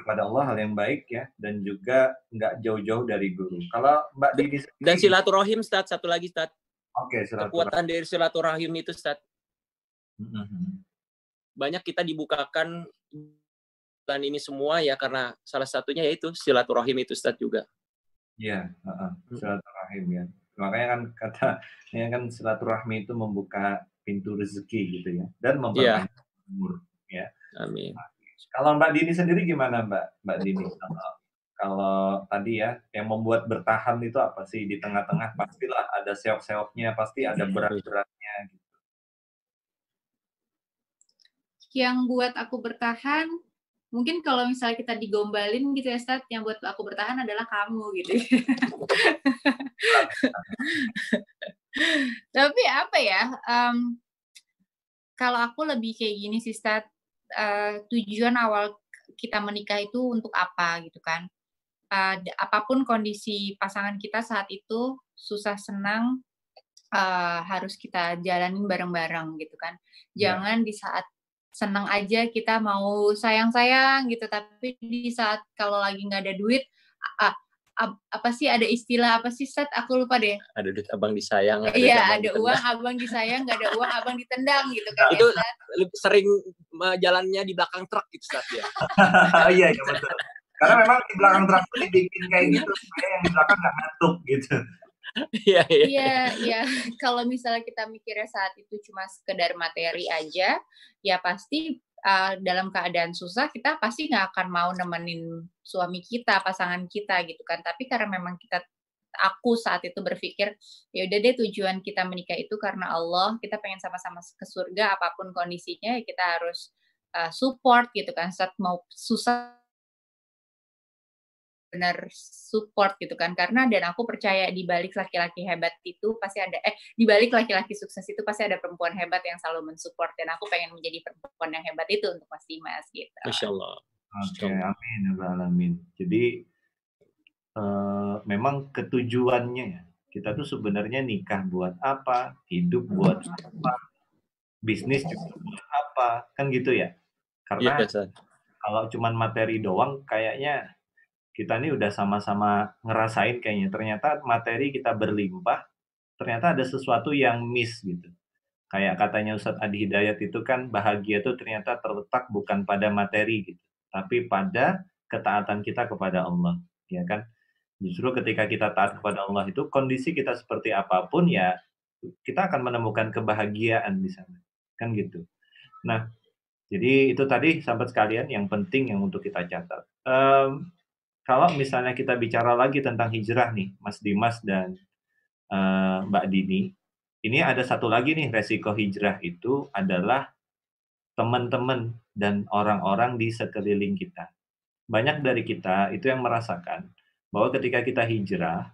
kepada Allah, hal yang baik ya, dan juga nggak jauh-jauh dari guru. Kalau Mbak Dini sendiri, dan silaturahim, Ustaz, satu lagi, Ustaz. Oke, kekuatan dari silaturahim itu, Ustaz. Banyak kita dibukakan dan ini semua ya karena salah satunya yaitu silaturahim itu, Ustaz, juga. Iya, silaturahim ya. Makanya kan katanya kan silaturahmi itu membuka pintu rezeki gitu ya, dan memperpanjang umur ya. Amin. Kalau Mbak Dini sendiri gimana Mbak Dini? Kalau tadi ya yang membuat bertahan itu apa sih? Di tengah-tengah pastilah ada seok-seoknya, pasti ada berat-beratnya gitu. Yang buat aku bertahan, mungkin kalau misalnya kita digombalin gitu ya, Stat, yang buat aku bertahan adalah kamu gitu. Tapi apa ya, kalau aku lebih kayak gini sih, Stat, tujuan awal kita menikah itu untuk apa gitu kan. Apapun kondisi pasangan kita saat itu, susah senang, harus kita jalanin bareng-bareng gitu kan. Jangan di saat senang aja kita mau sayang-sayang gitu, tapi di saat kalau lagi nggak ada duit, apa sih ada istilah apa sih, Sat? Aku lupa deh. Ada duit abang disayang. Iya, ada uang abang disayang, nggak ada uang abang ditendang gitu kan. Itu ya, sering jalannya di belakang truk gitu, Sat ya. Iya, betul. Karena memang di belakang truk itu dibikin kayak gitu supaya yang di belakang nggak ngantuk gitu. Iya. Kalau misalnya kita mikirnya saat itu cuma sekedar materi aja, ya pasti dalam keadaan susah kita pasti nggak akan mau nemenin suami kita, pasangan kita gitu kan. Tapi karena memang aku saat itu berpikir ya udah deh, tujuan kita menikah itu karena Allah, kita pengen sama-sama ke surga apapun kondisinya, ya kita harus support gitu kan. Saat mau susah benar support gitu kan, karena dan aku percaya di balik laki-laki hebat itu pasti ada di balik laki-laki sukses itu pasti ada perempuan hebat yang selalu mensupport, dan aku pengen menjadi perempuan yang hebat itu untuk Mas Dimas gitu. Masya Allah. Oke, amin ya alamin. Jadi memang ketujuannya ya, kita tuh sebenarnya nikah buat apa, hidup buat apa, bisnis juga buat apa, kan gitu ya. Karena kalau cuman materi doang kayaknya kita nih udah sama-sama ngerasain kayaknya, ternyata materi kita berlimpah, ternyata ada sesuatu yang miss gitu. Kayak katanya Ustadz Adi Hidayat itu kan, bahagia itu ternyata terletak bukan pada materi gitu, tapi pada ketaatan kita kepada Allah, ya kan? Justru ketika kita taat kepada Allah itu, kondisi kita seperti apapun ya, kita akan menemukan kebahagiaan di sana, kan gitu. Nah, jadi itu tadi sahabat sekalian yang penting yang untuk kita catat. Kalau misalnya kita bicara lagi tentang hijrah nih, Mas Dimas dan Mbak Dini, ini ada satu lagi nih resiko hijrah itu adalah teman-teman dan orang-orang di sekeliling kita. Banyak dari kita itu yang merasakan bahwa ketika kita hijrah,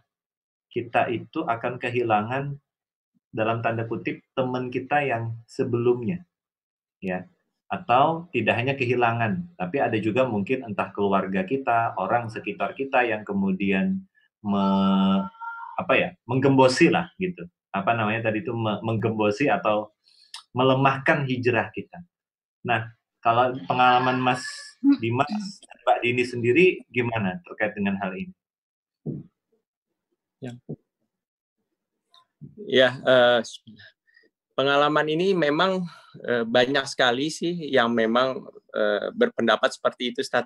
kita itu akan kehilangan dalam tanda kutip teman kita yang sebelumnya, ya. Atau tidak hanya kehilangan, tapi ada juga mungkin entah keluarga kita, orang sekitar kita yang kemudian menggembosi lah gitu. Apa namanya tadi itu, menggembosi atau melemahkan hijrah kita. Nah, kalau pengalaman Mas Dimas dan Mbak Dini sendiri gimana terkait dengan hal ini? Ya, pengalaman ini memang banyak sekali sih yang memang berpendapat seperti itu, Ustaz.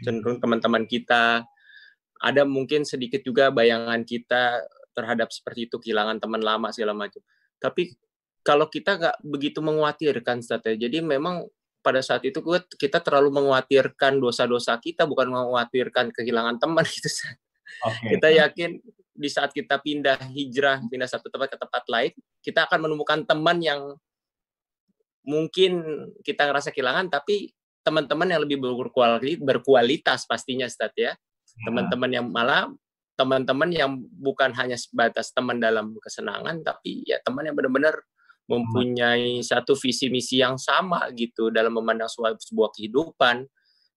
Cenderung teman-teman kita, ada mungkin sedikit juga bayangan kita terhadap seperti itu, kehilangan teman lama segala macam. Tapi kalau kita nggak begitu mengkhawatirkan, Ustaz, ya. Jadi memang pada saat itu kita terlalu mengkhawatirkan dosa-dosa kita, bukan mengkhawatirkan kehilangan teman gitu. Kita yakin di saat kita hijrah, pindah satu tempat ke tempat lain, kita akan menemukan teman yang mungkin kita ngerasa kehilangan, tapi teman-teman yang lebih berkualitas pastinya, Ustaz ya. Teman-teman yang malah teman-teman yang bukan hanya sebatas teman dalam kesenangan, tapi ya teman yang benar-benar mempunyai satu visi misi yang sama gitu dalam memandang sebuah kehidupan.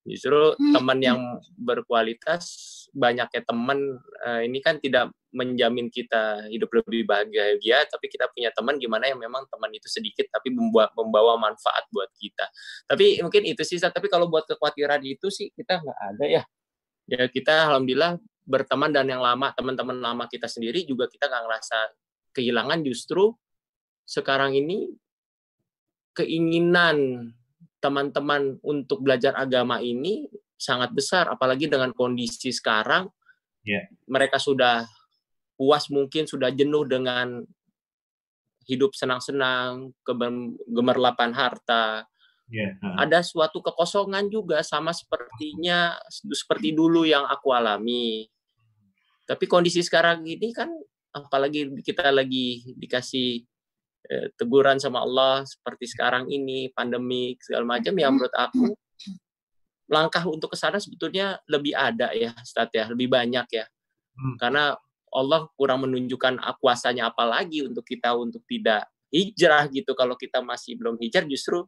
Justru teman yang berkualitas, banyaknya teman ini kan tidak menjamin kita hidup lebih bahagia, tapi kita punya teman gimana yang memang teman itu sedikit tapi membawa manfaat buat kita. Tapi mungkin itu sih, tapi kalau buat kekhawatiran itu sih kita nggak ada ya. Ya kita alhamdulillah berteman, dan yang lama, teman-teman lama kita sendiri juga kita nggak ngerasa kehilangan. Justru sekarang ini keinginan teman-teman untuk belajar agama ini sangat besar, apalagi dengan kondisi sekarang. Mereka sudah puas, mungkin sudah jenuh dengan hidup senang-senang, gemerlapan harta. Ada suatu kekosongan juga, sama seperti dulu yang aku alami. Tapi kondisi sekarang ini kan, apalagi kita lagi dikasih teguran sama Allah seperti sekarang ini, pandemi segala macam, ya menurut aku langkah untuk ke sana sebetulnya lebih ada ya, Ustaz ya, lebih banyak ya. Karena Allah kurang menunjukkan kuasanya apalagi untuk kita untuk tidak hijrah gitu. Kalau kita masih belum hijrah, justru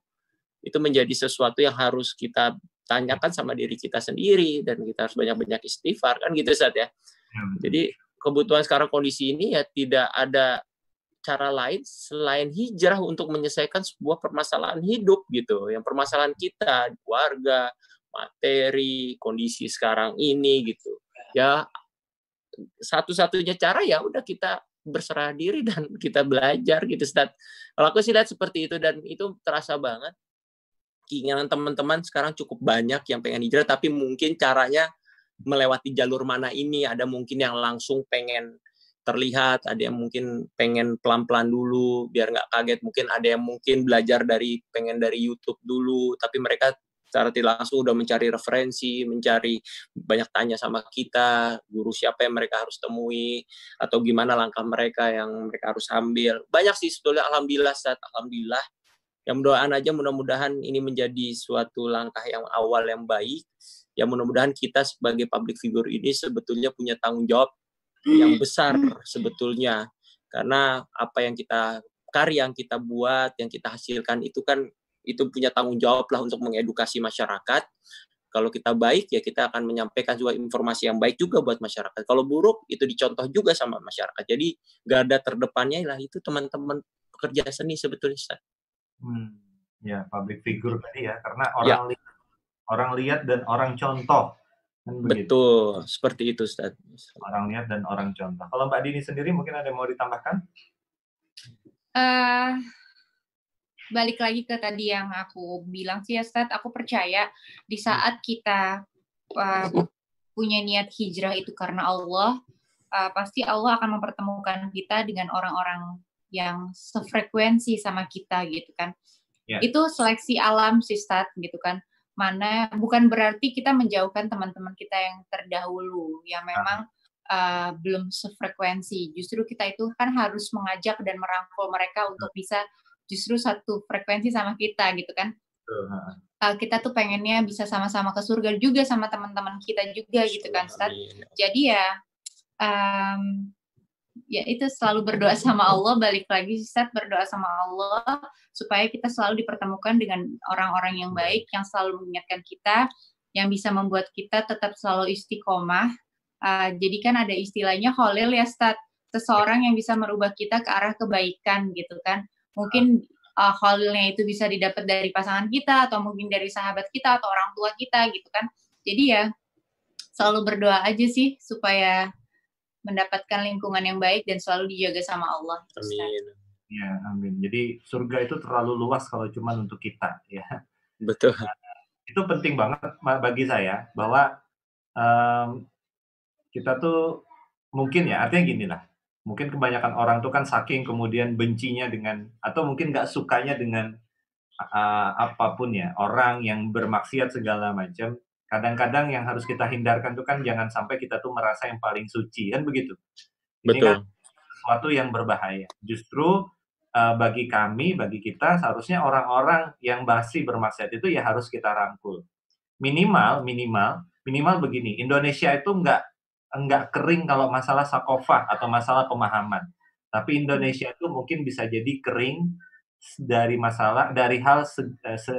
itu menjadi sesuatu yang harus kita tanyakan sama diri kita sendiri, dan kita harus banyak-banyak istighfar kan gitu, Ustaz ya. Jadi kebutuhan sekarang kondisi ini ya tidak ada cara lain selain hijrah untuk menyelesaikan sebuah permasalahan hidup gitu. Yang permasalahan kita, keluarga, materi, kondisi sekarang ini gitu. Ya satu-satunya cara ya udah kita berserah diri dan kita belajar gitu, Ustaz. Kalau aku sih lihat seperti itu, dan itu terasa banget. Keinginan teman-teman sekarang cukup banyak yang pengen hijrah, tapi mungkin caranya melewati jalur mana ini. Ada mungkin yang langsung pengen terlihat, ada yang mungkin pengen pelan-pelan dulu biar nggak kaget, mungkin ada yang mungkin belajar pengen dari YouTube dulu, tapi mereka secara tidak langsung udah mencari referensi, mencari banyak tanya sama kita, guru siapa yang mereka harus temui, atau gimana langkah mereka yang mereka harus ambil. Banyak sih sebetulnya, alhamdulillah, alhamdulillah. Ya mudah-mudahan aja, mudah-mudahan ini menjadi suatu langkah yang awal yang baik. Ya mudah-mudahan kita sebagai public figure ini sebetulnya punya tanggung jawab yang besar sebetulnya, karena apa yang karya yang kita buat, yang kita hasilkan itu kan, itu punya tanggung jawab lah untuk mengedukasi masyarakat. Kalau kita baik ya kita akan menyampaikan juga informasi yang baik juga buat masyarakat. Kalau buruk itu dicontoh juga sama masyarakat. Jadi garda terdepannya lah itu teman-teman pekerja seni sebetulnya. Ya, public figure tadi ya, karena orang lihat dan orang contoh. Betul, seperti itu, Ustaz. Orang lihat dan orang contoh. Kalau Mbak Dini sendiri mungkin ada yang mau ditambahkan? Balik lagi ke tadi yang aku bilang sih ya, Ustaz, aku percaya di saat kita punya niat hijrah itu karena Allah, pasti Allah akan mempertemukan kita dengan orang-orang yang sefrekuensi sama kita gitu kan. Itu seleksi alam sih, Ustaz, gitu kan. Mana bukan berarti kita menjauhkan teman-teman kita yang terdahulu yang memang belum sefrekuensi. Justru kita itu kan harus mengajak dan merangkul mereka untuk bisa justru satu frekuensi sama kita gitu kan. Kita tuh pengennya bisa sama-sama ke surga juga sama teman-teman kita juga gitu kan, Ustaz. Jadi ya ya itu selalu berdoa sama Allah, balik lagi Ustaz, berdoa sama Allah supaya kita selalu dipertemukan dengan orang-orang yang baik, yang selalu mengingatkan kita, yang bisa membuat kita tetap selalu istiqomah. Jadi kan ada istilahnya kholil ya Ustaz, seseorang yang bisa merubah kita ke arah kebaikan gitu kan. Mungkin kholilnya itu bisa didapat dari pasangan kita, atau mungkin dari sahabat kita, atau orang tua kita gitu kan. Jadi ya selalu berdoa aja sih supaya mendapatkan lingkungan yang baik dan selalu dijaga sama Allah. Amin. Ya, amin. Jadi surga itu terlalu luas kalau cuma untuk kita, ya. Betul. Itu penting banget bagi saya bahwa kita tuh mungkin ya, artinya gini lah. Mungkin kebanyakan orang tuh kan saking kemudian bencinya dengan, atau mungkin nggak sukanya dengan apapun ya, orang yang bermaksiat segala macam, kadang-kadang yang harus kita hindarkan tuh kan jangan sampai kita tuh merasa yang paling suci, kan begitu. Ini kan Betul. sesuatu yang berbahaya. Justru bagi kami, bagi kita, seharusnya orang-orang yang masih bermaksiat itu ya harus kita rangkul. Minimal begini, Indonesia itu nggak kering kalau masalah sakofah atau masalah pemahaman. Tapi Indonesia itu mungkin bisa jadi kering dari hal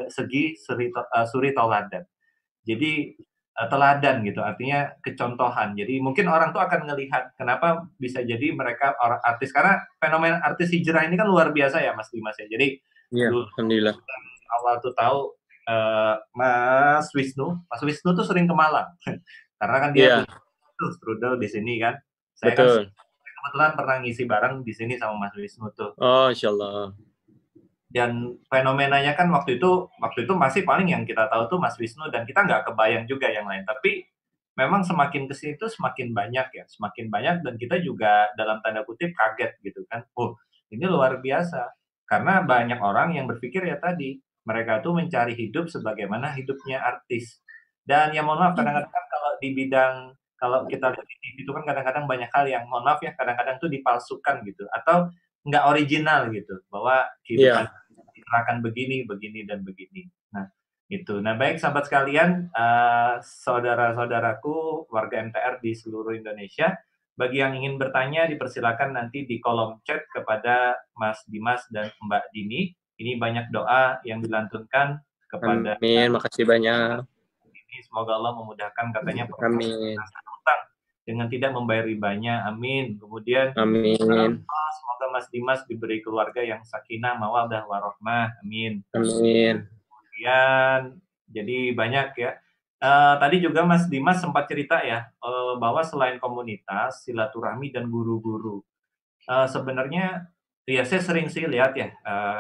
segi suri tauladan. Jadi teladan gitu, artinya kecontohan. Jadi mungkin orang tuh akan ngelihat kenapa bisa jadi mereka orang artis, karena fenomena artis hijrah ini kan luar biasa ya Mas Dimas ya. Jadi Iya, dulu alhamdulillah. awal tuh tahu Mas Wisnu tuh sering ke Malang karena kan dia Iya, punya strudel di sini kan. Saya kan betul. kebetulan pernah ngisi bareng di sini sama Mas Wisnu tuh. Oh, insyaallah. Dan fenomenanya kan waktu itu masih paling yang kita tahu tuh Mas Wisnu, dan kita nggak kebayang juga yang lain. Tapi memang semakin ke sini tuh semakin banyak dan kita juga dalam tanda kutip kaget gitu kan. Oh, ini luar biasa. Karena banyak orang yang berpikir ya tadi, mereka tuh mencari hidup sebagaimana hidupnya artis. Dan ya mohon maaf, kadang-kadang kan kalau kita lihat di TV itu kan kadang-kadang banyak hal yang mohon maaf ya, kadang-kadang tuh dipalsukan gitu atau nggak original gitu, bahwa kehidupan Iya. akan begini, begini, dan begini. Nah, itu. Nah, baik sahabat sekalian, saudara-saudaraku, warga MTR di seluruh Indonesia, bagi yang ingin bertanya, dipersilakan nanti di kolom chat kepada Mas Dimas dan Mbak Dini. Ini banyak doa yang dilantunkan kepada Amin, makasih banyak. ini. Semoga Allah memudahkan katanya Amin. utang dengan tidak membayar ribanya. Amin. Kemudian Amin. semoga Mas Dimas diberi keluarga yang sakinah, mawaddah, warahmah. Amin. Amin. Kemudian jadi banyak ya. Tadi juga Mas Dimas sempat cerita ya, bahwa selain komunitas, silaturahmi dan guru-guru. Sebenarnya ya saya sering sih lihat ya,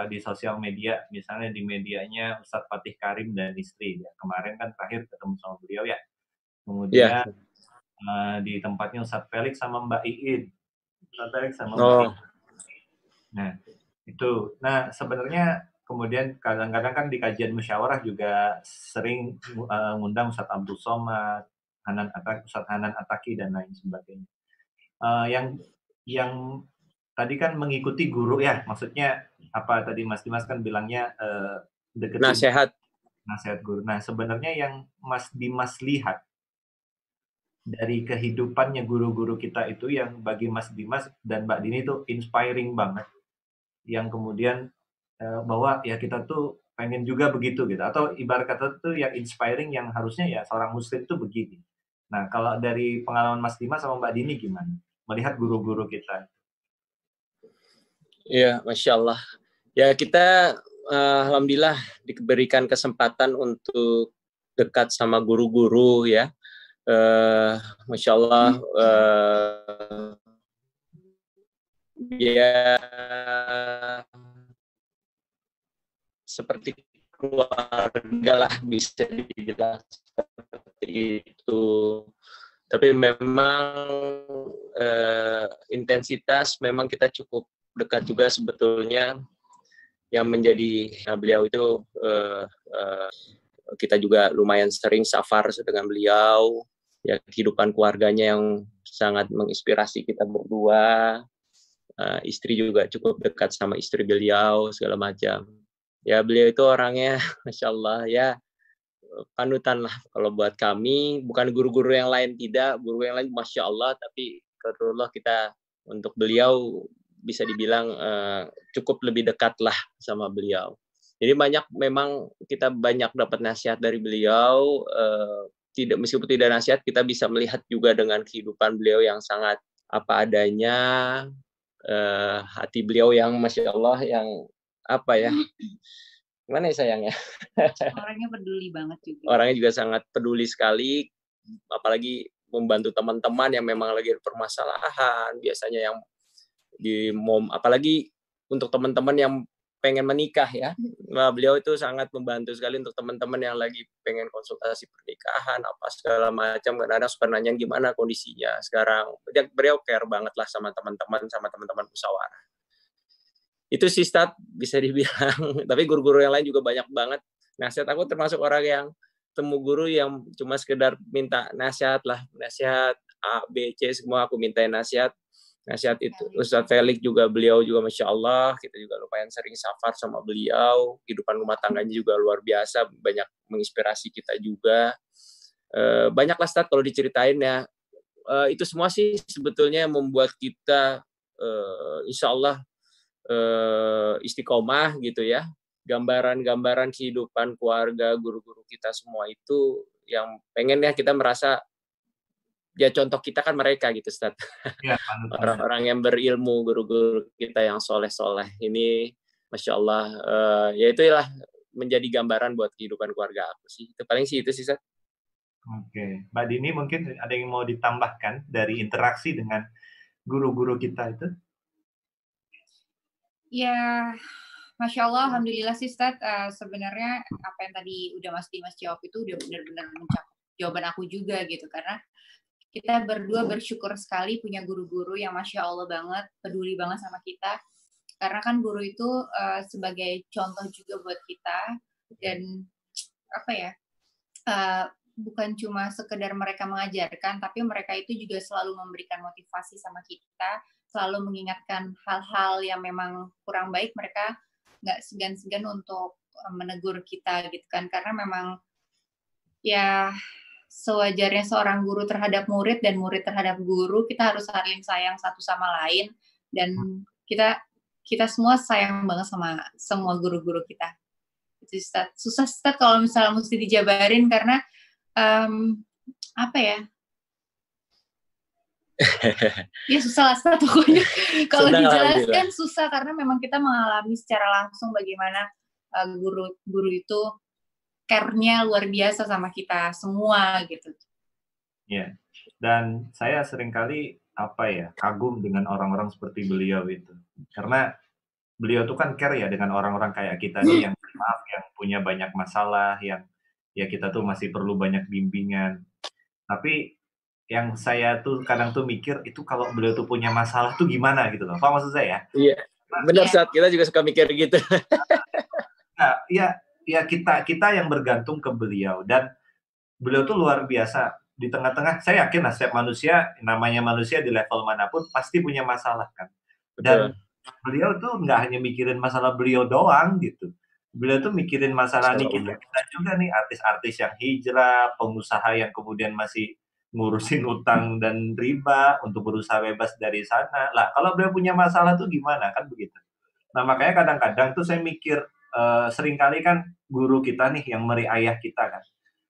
di sosial media, misalnya di medianya Ustadz Fatih Karim dan istri ya. Kemarin kan terakhir ketemu sama beliau ya. Iya. Kemudian di tempatnya Ustadz Felix sama Mbak Iin. Ustadz Felix sama Mbak Oh, Iin. Nah, itu. Nah, sebenarnya kemudian kadang-kadang kan di kajian musyawarah juga sering ngundang Ustadz Abdul Somad, Ustadz Hanan Ataki dan lain sebagainya. Yang tadi kan mengikuti guru ya, maksudnya apa tadi Mas Dimas kan bilangnya deketin nasihat. nasihat guru. Nah, sebenarnya yang Mas Dimas lihat dari kehidupannya guru-guru kita itu yang bagi Mas Dimas dan Mbak Dini itu inspiring banget. Yang kemudian bahwa ya kita tuh pengen juga begitu gitu, atau ibarat kata tuh yang inspiring yang harusnya ya seorang muslim tuh begini. Nah, kalau dari pengalaman Mas Dimas sama Mbak Dini gimana? Melihat guru-guru kita. Iya, Masya Allah. Ya, kita alhamdulillah diberikan kesempatan untuk dekat sama guru-guru ya. Masya Allah, ya seperti keluarga lah bisa dibilang seperti itu. Tapi memang intensitas memang kita cukup dekat juga sebetulnya. Yang menjadi beliau itu kita juga lumayan sering safar dengan beliau. Ya, kehidupan keluarganya yang sangat menginspirasi kita berdua. Istri juga cukup dekat sama istri beliau segala macam. Ya, beliau itu orangnya Masya Allah ya, panutan lah kalau buat kami. Bukan guru-guru yang lain tidak, guru yang lain Masya Allah, tapi qadarullah kita untuk beliau bisa dibilang cukup lebih dekat lah sama beliau. Jadi memang kita banyak dapat nasihat dari beliau. Meskipun tidak nasihat, kita bisa melihat juga dengan kehidupan beliau yang sangat apa adanya, hati beliau yang Masya Allah, yang apa ya, gimana ya sayangnya? Orangnya peduli banget juga. Orangnya juga sangat peduli sekali, apalagi membantu teman-teman yang memang lagi permasalahan, biasanya yang apalagi untuk teman-teman yang pengen menikah ya. Nah, beliau itu sangat membantu sekali untuk teman-teman yang lagi pengen konsultasi pernikahan, apa segala macam. Kadang-kadang suka nanyain gimana kondisinya sekarang. Beliau care banget lah sama teman-teman musyawarah. Itu sih Ustadz bisa dibilang. Tapi guru-guru yang lain juga banyak banget. Nasihat aku termasuk orang yang temu guru yang cuma sekedar minta nasihat lah, nasihat A, B, C semua aku mintain nasihat itu. Ustadz Felix juga, beliau juga Masya Allah, kita juga lumayan sering safar sama beliau, kehidupan rumah tangganya juga luar biasa, banyak menginspirasi kita juga. Banyak lah Ustadz kalau diceritain ya. Itu semua sih sebetulnya membuat kita insya Allah istiqomah gitu ya. Gambaran-gambaran kehidupan keluarga, guru-guru kita semua itu yang pengen ya kita merasa ya contoh kita kan mereka gitu Ustaz. Ya, orang-orang yang berilmu, guru-guru kita yang soleh-soleh ini Masya Allah ya itulah menjadi gambaran buat kehidupan keluarga aku sih. Itu paling sih itu sih Ustaz. Oke, Mbak Dini mungkin ada yang mau ditambahkan dari interaksi dengan guru-guru kita itu? Ya, Masya Allah, Alhamdulillah sih Ustaz, sebenarnya apa yang tadi udah Mas Dimas jawab itu udah benar-benar mencakup jawaban aku juga gitu, karena kita berdua bersyukur sekali punya guru-guru yang Masya Allah banget, peduli banget sama kita, karena kan guru itu sebagai contoh juga buat kita, dan apa ya, bukan cuma sekedar mereka mengajarkan, tapi mereka itu juga selalu memberikan motivasi sama kita, selalu mengingatkan hal-hal yang memang kurang baik, mereka nggak segan-segan untuk menegur kita gitu kan, karena memang ya sewajarnya seorang guru terhadap murid dan murid terhadap guru, kita harus saling sayang satu sama lain, dan kita semua sayang banget sama semua guru-guru kita. Itu susah Ustaz kalau misalnya mesti dijabarin, karena apa ya? Ya susah lah Ustaz pokoknya. Kalau dijelaskan susah, karena memang kita mengalami secara langsung bagaimana guru itu care-nya luar biasa sama kita semua gitu. Ya, dan saya seringkali kagum dengan orang-orang seperti beliau itu, karena beliau tuh kan care ya dengan orang-orang kayak kita nih yang maaf, yang punya banyak masalah, yang ya kita tuh masih perlu banyak bimbingan. Tapi yang saya tuh kadang tuh mikir itu kalau beliau tuh punya masalah tuh gimana gitu loh. Apa maksud saya? Iya. Benar saat kita juga suka mikir gitu. Nah, ya kita yang bergantung ke beliau, dan beliau tuh luar biasa di tengah-tengah. Saya yakin lah setiap manusia, namanya manusia di level manapun pasti punya masalah kan. Dan beliau tuh nggak hanya mikirin masalah beliau doang gitu. Beliau tuh mikirin masalah nih kita juga nih, artis-artis yang hijrah, pengusaha yang kemudian masih ngurusin utang dan riba untuk berusaha bebas dari sana. Lah, kalau beliau punya masalah tuh gimana, kan begitu. Nah, makanya kadang-kadang tuh saya mikir, seringkali kan guru kita nih yang meriayah kita kan.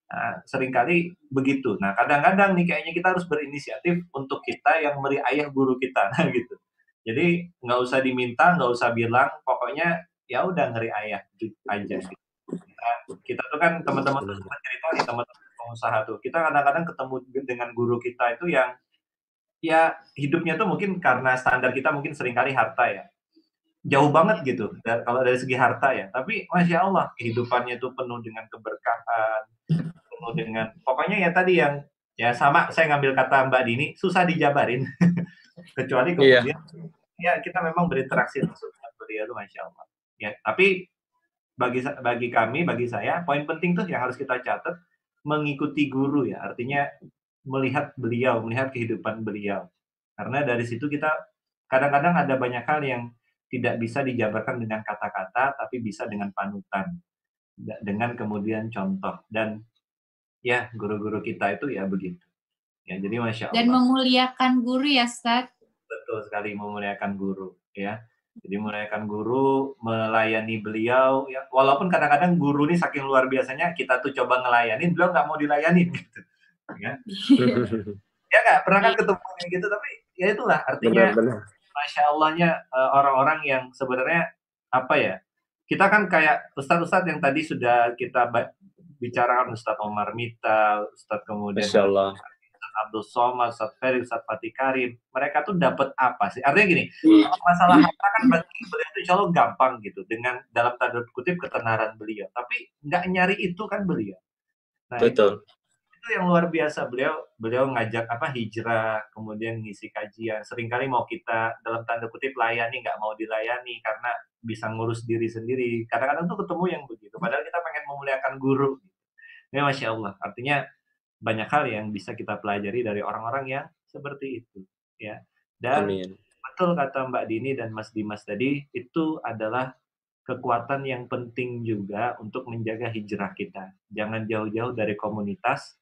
Nah, seringkali begitu. Nah, kadang-kadang nih kayaknya kita harus berinisiatif untuk kita yang meriayah guru kita, nah gitu. Jadi nggak usah diminta, nggak usah bilang, pokoknya ya udah ngeriayah aja. Kita tuh kan teman-teman tuh cerita nih, teman-teman pengusaha tuh, kita kadang-kadang ketemu dengan guru kita itu yang ya hidupnya tuh mungkin karena standar kita mungkin seringkali harta ya, jauh banget gitu kalau dari segi harta ya, tapi Masya Allah kehidupannya tuh penuh dengan keberkahan, penuh dengan pokoknya ya tadi yang ya sama saya ngambil kata Mbak Dini, susah dijabarin. Kecuali kemudian ya kita memang berinteraksi langsung dengan beliau tuh Masya Allah ya. Tapi bagi saya poin penting tuh yang harus kita catat, mengikuti guru ya, artinya melihat beliau, melihat kehidupan beliau, karena dari situ kita kadang-kadang ada banyak hal yang tidak bisa dijabarkan dengan kata-kata, tapi bisa dengan panutan, dengan kemudian contoh, dan ya guru-guru kita itu ya begitu ya. Jadi Masya Allah. Dan memuliakan guru ya Ustaz. Betul sekali, memuliakan guru ya. Jadi memuliakan guru, melayani beliau ya, walaupun kadang-kadang guru ini saking luar biasanya kita tuh coba ngelayanin, beliau nggak mau dilayanin gitu ya. Ya nggak pernah kan ketemu kayak gitu, tapi ya itulah artinya benar. Masya Allahnya orang-orang yang sebenarnya apa ya, kita kan kayak ustadz-ustadz yang tadi sudah kita bicarakan, Ustadz Omar Mita, Ustadz kemudian Abdul Somad, Ustadz Ferry, Ustadz Fatih Karim, mereka tuh dapat apa sih? Artinya gini, masalah harta kan bagi beliau itu insya Allah gampang gitu, dengan dalam tanda kutip ketenaran beliau, tapi nggak nyari itu kan beliau. Nah, betul. itu yang luar biasa. Beliau ngajak hijrah, kemudian ngisi kajian. Seringkali mau kita dalam tanda kutip layani, nggak mau dilayani karena bisa ngurus diri sendiri. Kadang-kadang tuh ketemu yang begitu. Padahal kita pengen memuliakan guru. Ya Masya Allah. Artinya banyak hal yang bisa kita pelajari dari orang-orang yang seperti itu. Ya. Dan Amin. betul kata Mbak Dini dan Mas Dimas tadi, itu adalah kekuatan yang penting juga untuk menjaga hijrah kita. Jangan jauh-jauh dari komunitas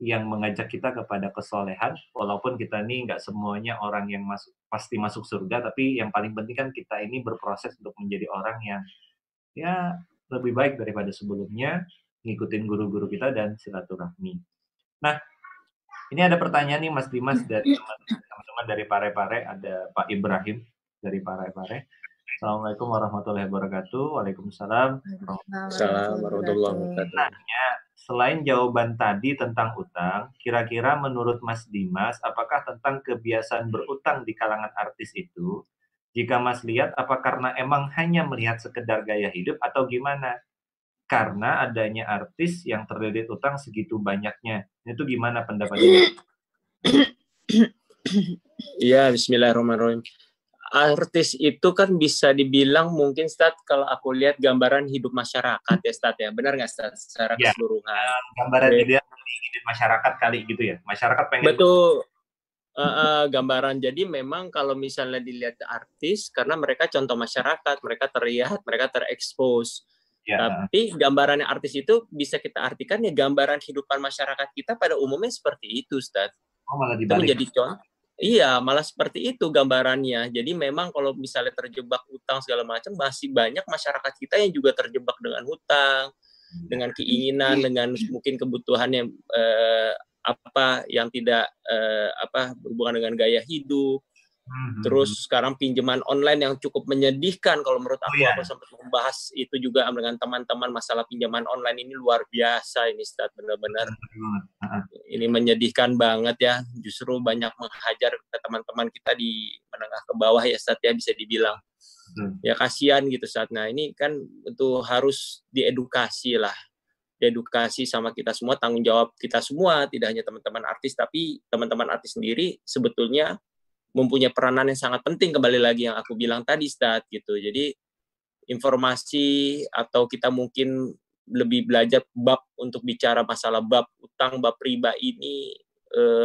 yang mengajak kita kepada kesolehan, walaupun kita ini nggak semuanya orang yang pasti masuk surga, tapi yang paling penting kan kita ini berproses untuk menjadi orang yang ya lebih baik daripada sebelumnya, ngikutin guru-guru kita dan silaturahmi. Nah, ini ada pertanyaan nih Mas Dimas dari teman-teman dari Pare-Pare, ada Pak Ibrahim dari Pare-Pare. Assalamualaikum warahmatullahi wabarakatuh. Waalaikumsalam. Assalamualaikum warahmatullahi wabarakatuh. Selain jawaban tadi tentang utang, kira-kira menurut Mas Dimas, apakah tentang kebiasaan berutang di kalangan artis itu, jika Mas lihat, apa karena emang hanya melihat sekedar gaya hidup atau gimana? Karena adanya artis yang terlilit utang segitu banyaknya. Itu gimana pendapatnya? Iya, bismillahirrahmanirrahim. Artis itu kan bisa dibilang mungkin Stat kalau aku lihat gambaran hidup masyarakat ya Stat ya. Benar nggak Stat secara Ya, keseluruhan? gambaran ideal masyarakat kali gitu ya. Masyarakat pengen Betul. Gambaran. Jadi memang kalau misalnya dilihat artis, karena mereka contoh masyarakat, mereka terlihat, mereka terekspos. ya. Tapi gambarannya artis itu bisa kita artikan ya gambaran kehidupan masyarakat kita pada umumnya seperti itu, Ustaz. Oh, malah Itu dibalik. menjadi contoh. Iya, malah seperti itu gambarannya. Jadi memang kalau misalnya terjebak utang segala macam, masih banyak masyarakat kita yang juga terjebak dengan hutang, dengan keinginan, dengan mungkin kebutuhan yang yang tidak berhubungan dengan gaya hidup. Terus sekarang pinjaman online yang cukup menyedihkan kalau menurut aku. Aku sempat membahas itu juga dengan teman-teman, masalah pinjaman online ini luar biasa ini, Ustaz, benar-benar. Ini menyedihkan banget ya. Justru banyak menghajar ke teman-teman kita di menengah ke bawah ya, Ustaz, ya, bisa dibilang. Ya kasihan gitu, Ustaz. Nah, ini kan itu harus diedukasi lah. Diedukasi sama kita semua, tanggung jawab kita semua, tidak hanya teman-teman artis, tapi teman-teman artis sendiri sebetulnya mempunyai peranan yang sangat penting, kembali lagi yang aku bilang tadi, Stad, gitu. Jadi informasi atau kita mungkin lebih belajar bab untuk bicara masalah bab utang, bab riba ini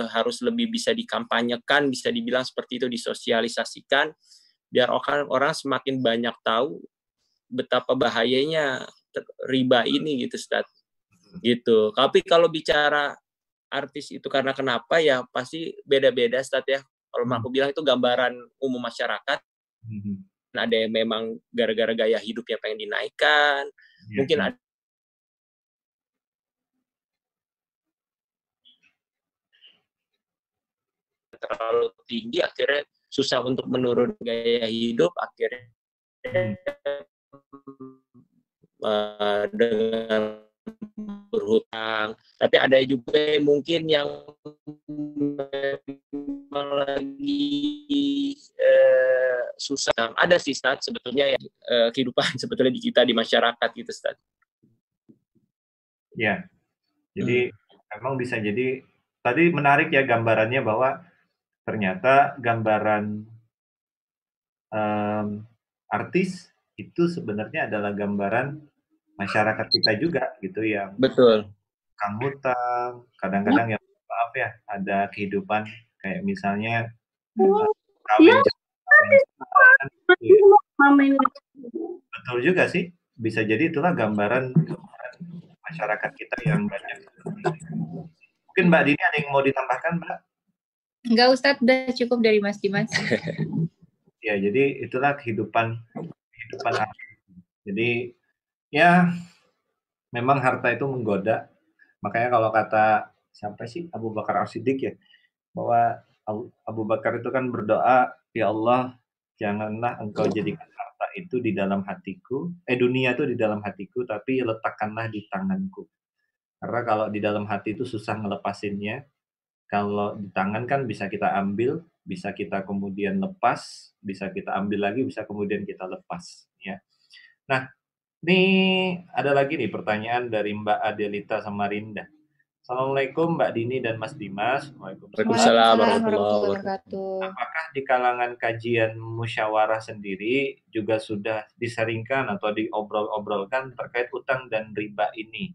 harus lebih bisa dikampanyekan, bisa dibilang seperti itu, disosialisasikan, biar orang semakin banyak tahu betapa bahayanya riba ini gitu, Stad. Gitu. Tapi kalau bicara artis itu karena kenapa ya pasti beda-beda, Stad, ya. Kalau aku bilang itu gambaran umum masyarakat. Nah, ada yang memang gara-gara gaya hidupnya pengen dinaikkan. Mungkin ada terlalu tinggi, akhirnya susah untuk menurun gaya hidup, akhirnya dengan berhutang. Tapi ada juga mungkin yang lagi susah. Ada sih, Stad, sebetulnya ya kehidupan sebetulnya di kita di masyarakat gitu, Stad. Ya, jadi memang bisa jadi tadi menarik ya gambarannya bahwa ternyata gambaran artis itu sebenarnya adalah gambaran masyarakat kita juga gitu yang betul hutang, kadang-kadang yang maaf ya ada kehidupan kayak misalnya betul juga sih, bisa jadi itulah gambaran masyarakat kita yang banyak. Mungkin Mbak Dini ada yang mau ditambahkan, Mbak? Enggak, Ustadz, udah cukup dari Mas Dimas. Ya, jadi itulah kehidupan artis. Jadi ya memang harta itu menggoda. Makanya kalau kata siapa sih, Abu Bakar As-Siddiq ya, bahwa Abu Bakar itu kan berdoa, ya Allah, janganlah engkau jadikan harta itu di dalam hatiku, dunia itu di dalam hatiku, tapi letakkanlah di tanganku. Karena kalau di dalam hati itu susah ngelepasinnya, kalau di tangan kan bisa kita ambil, bisa kita kemudian lepas, bisa kita ambil lagi, bisa kemudian kita lepas. Ya. Nah, ini ada lagi nih pertanyaan dari Mbak Adelita Samarinda. Assalamualaikum Mbak Dini dan Mas Dimas. Waalaikumsalam warahmatullahi wabarakatuh. Apakah di kalangan kajian musyawarah sendiri juga sudah diseringkan atau diobrol-obrolkan terkait utang dan riba ini?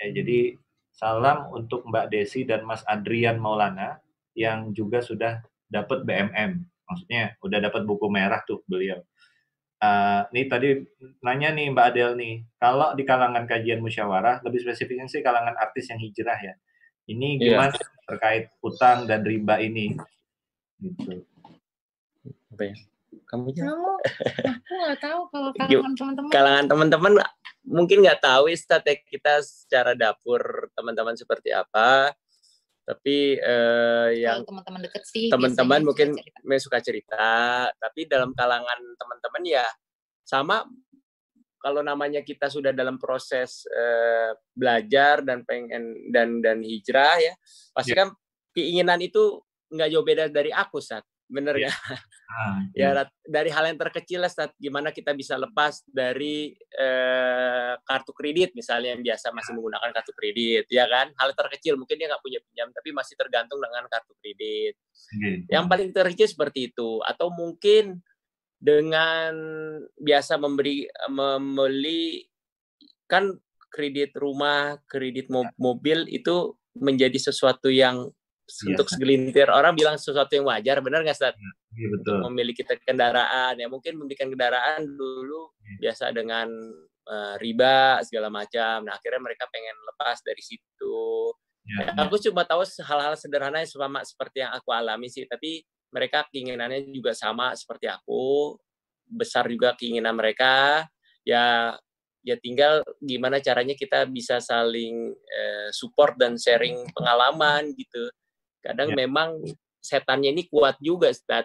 Ya, jadi salam untuk Mbak Desi dan Mas Adrian Maulana yang juga sudah dapat BMM. Maksudnya udah dapat buku merah tuh beliau. Nih tadi nanya nih Mbak Adel nih, kalau di kalangan kajian musyawarah, lebih spesifiknya sih kalangan artis yang hijrah ya. Ini gimana terkait utang dan riba ini? Gitu. Apa ya? Kamu aku nggak tahu kalau kalangan teman-teman. Kalangan teman-teman mungkin nggak tahu strategi kita secara dapur teman-teman seperti apa. Tapi yang teman-teman deket sih, teman-teman mungkin suka cerita, tapi dalam kalangan teman-teman ya sama. Kalau namanya kita sudah dalam proses belajar dan pengen dan hijrah ya, pasti kan keinginan itu nggak jauh beda dari aku, Sat. Bener ya? Ya dari hal yang terkecil lah, Sat. Gimana kita bisa lepas dari kartu kredit misalnya, yang biasa masih menggunakan kartu kredit, ya kan? Hal terkecil, mungkin dia nggak punya pinjam, tapi masih tergantung dengan kartu kredit. Yang paling terkecil seperti itu. Atau mungkin dengan biasa membeli kan kredit rumah, kredit mobil itu menjadi sesuatu yang untuk segelintir orang bilang sesuatu yang wajar, benar nggak, Ustaz? Iya, betul. Untuk memiliki kendaraan, ya mungkin memiliki kendaraan dulu biasa dengan riba segala macam. Nah, akhirnya mereka pengen lepas dari situ. Aku cuma tahu hal-hal sederhana yang sama seperti yang aku alami sih, tapi mereka keinginannya juga sama seperti aku, besar juga keinginan mereka. Ya tinggal gimana caranya kita bisa saling support dan sharing pengalaman gitu. Kadang memang setannya ini kuat juga, Ustaz.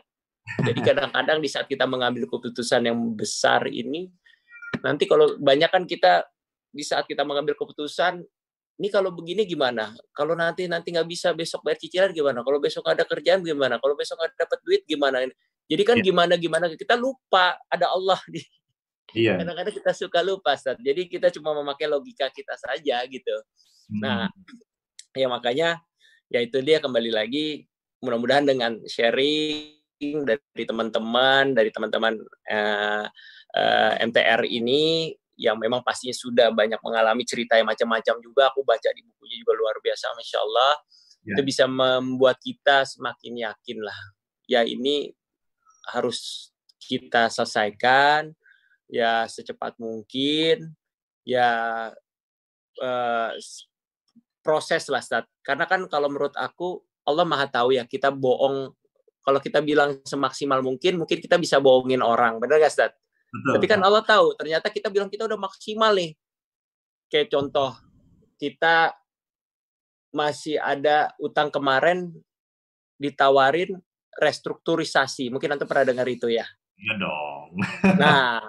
Jadi kadang-kadang di saat kita mengambil keputusan yang besar ini, nanti kalau banyak kan kita di saat kita mengambil keputusan, ini kalau begini gimana? Kalau nanti nggak bisa besok bayar cicilan gimana? Kalau besok ada kerjaan gimana? Kalau besok nggak dapat duit gimana? Jadi kan gimana kita lupa ada Allah di. Kadang-kadang kita suka lupa, Ustaz. Jadi kita cuma memakai logika kita saja gitu. Nah, ya makanya ya itu dia, kembali lagi mudah-mudahan dengan sharing dari teman-teman MTR ini yang memang pastinya sudah banyak mengalami cerita yang macam-macam juga. Aku baca di bukunya juga luar biasa, Masya Allah. Itu bisa membuat kita semakin yakin lah. Ya ini harus kita selesaikan ya secepat mungkin. Ya proses lah, Ustaz. Karena kan kalau menurut aku, Allah Maha tahu ya, kita bohong. Kalau kita bilang semaksimal mungkin kita bisa bohongin orang. Benar nggak, Ustaz? Betul. Tapi kan Allah tahu, ternyata kita bilang kita udah maksimal nih. Kayak contoh, kita masih ada utang kemarin, ditawarin restrukturisasi. Mungkin Anda pernah dengar itu ya? Iya dong. Nah,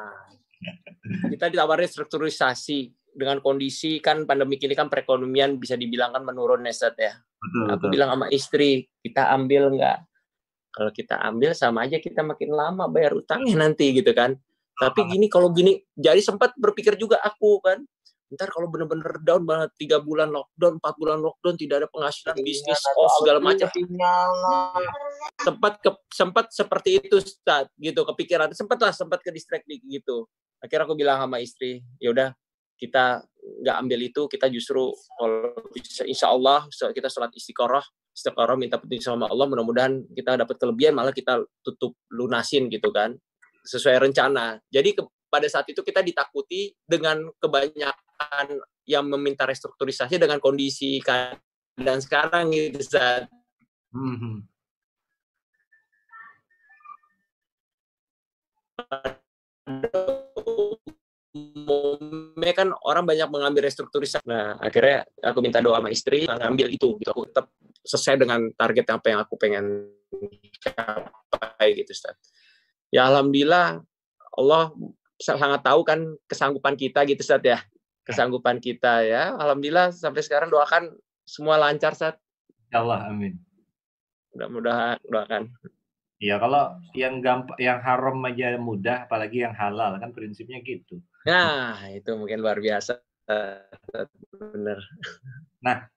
kita ditawarin restrukturisasi dengan kondisi kan pandemi ini kan perekonomian bisa dibilang kan menurun, Ustaz ya. Aku bilang sama istri, kita ambil nggak? Kalau kita ambil sama aja kita makin lama bayar utangnya nanti gitu kan. Tapi kalau gini, jadi sempat berpikir juga aku kan, ntar kalau benar-benar down banget, 3 bulan lockdown, 4 bulan lockdown, tidak ada penghasilan, bisnis off segala macam. Sempat seperti itu, Ustaz, gitu, kepikiran, sempat ke distract gitu. Akhirnya aku bilang sama istri, yaudah kita nggak ambil itu, kita justru kalau bisa, insya Allah kita sholat istiqoroh minta petunjuk sama Allah, mudah-mudahan kita dapat kelebihan, malah kita tutup lunasin gitu kan, sesuai rencana. Jadi pada saat itu kita ditakuti dengan kebanyakan yang meminta restrukturisasi dengan kondisi keadaan sekarang gitu, Ustaz. Umumnya kan orang banyak mengambil restrukturisasi. Nah, akhirnya aku minta doa sama istri ngambil itu gitu. Aku tetap selesai dengan target apa yang aku pengen capai gitu, Ustaz. Ya alhamdulillah Allah sangat tahu kan kesanggupan kita gitu, Ustaz ya. Kesanggupan kita ya. Alhamdulillah sampai sekarang doakan semua lancar, Ustaz. Insyaallah, amin. Mudah-mudahan doakan. Ya kalau yang gampang, yang haram aja mudah, apalagi yang halal kan prinsipnya gitu. Nah, itu mungkin luar biasa. Benar. Nah,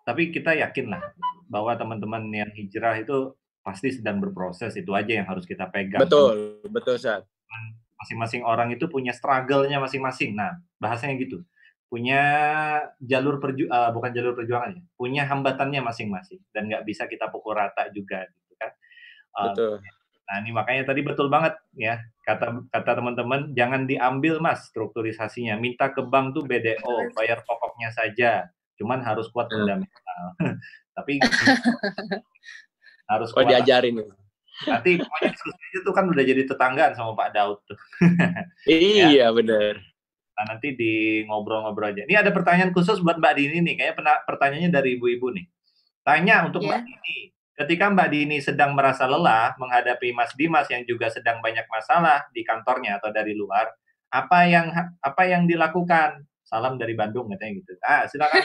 Tapi kita yakinlah bahwa teman-teman yang hijrah itu pasti sedang berproses, itu aja yang harus kita pegang. Betul, betul, Ustaz. Masing-masing orang itu punya struggle-nya masing-masing. Nah, bahasanya gitu. Punya bukan jalur perjuangan ya, punya hambatannya masing-masing dan nggak bisa kita pukul rata juga gitu kan. Betul. Nah, ini makanya tadi betul banget ya, kata teman-teman, jangan diambil Mas strukturisasinya, minta ke bank tuh BDO, bayar pokoknya saja, cuman harus kuat fundamental. Tapi harus kuat. Diajarin. Nanti pokoknya diskusi itu kan udah jadi tetanggaan sama Pak Daud tuh. Iya, benar. Nah, nanti di ngobrol-ngobrol aja. Ini ada pertanyaan khusus buat Mbak Dini nih, kayaknya pertanyaannya dari ibu-ibu nih. Tanya untuk Mbak Dini, ketika Mbak Dini sedang merasa lelah menghadapi Mas Dimas yang juga sedang banyak masalah di kantornya atau dari luar, apa yang dilakukan? Salam dari Bandung katanya gitu. Silakan.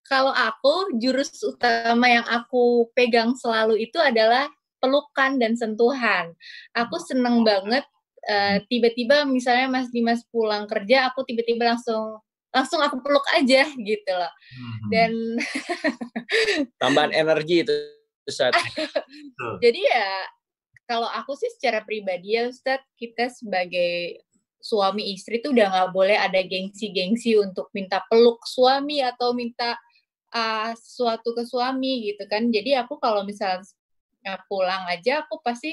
Kalau aku, jurus utama yang aku pegang selalu itu adalah pelukan dan sentuhan. Aku seneng banget tiba-tiba misalnya Mas Dimas pulang kerja, aku tiba-tiba langsung aku peluk aja gitu loh. Dan tambahan energi itu, Ustaz. Jadi ya kalau aku sih secara pribadi ya Ustaz, kita sebagai suami istri tuh udah nggak boleh ada gengsi-gengsi untuk minta peluk suami atau minta sesuatu ke suami gitu kan. Jadi aku kalau misalnya pulang aja, aku pasti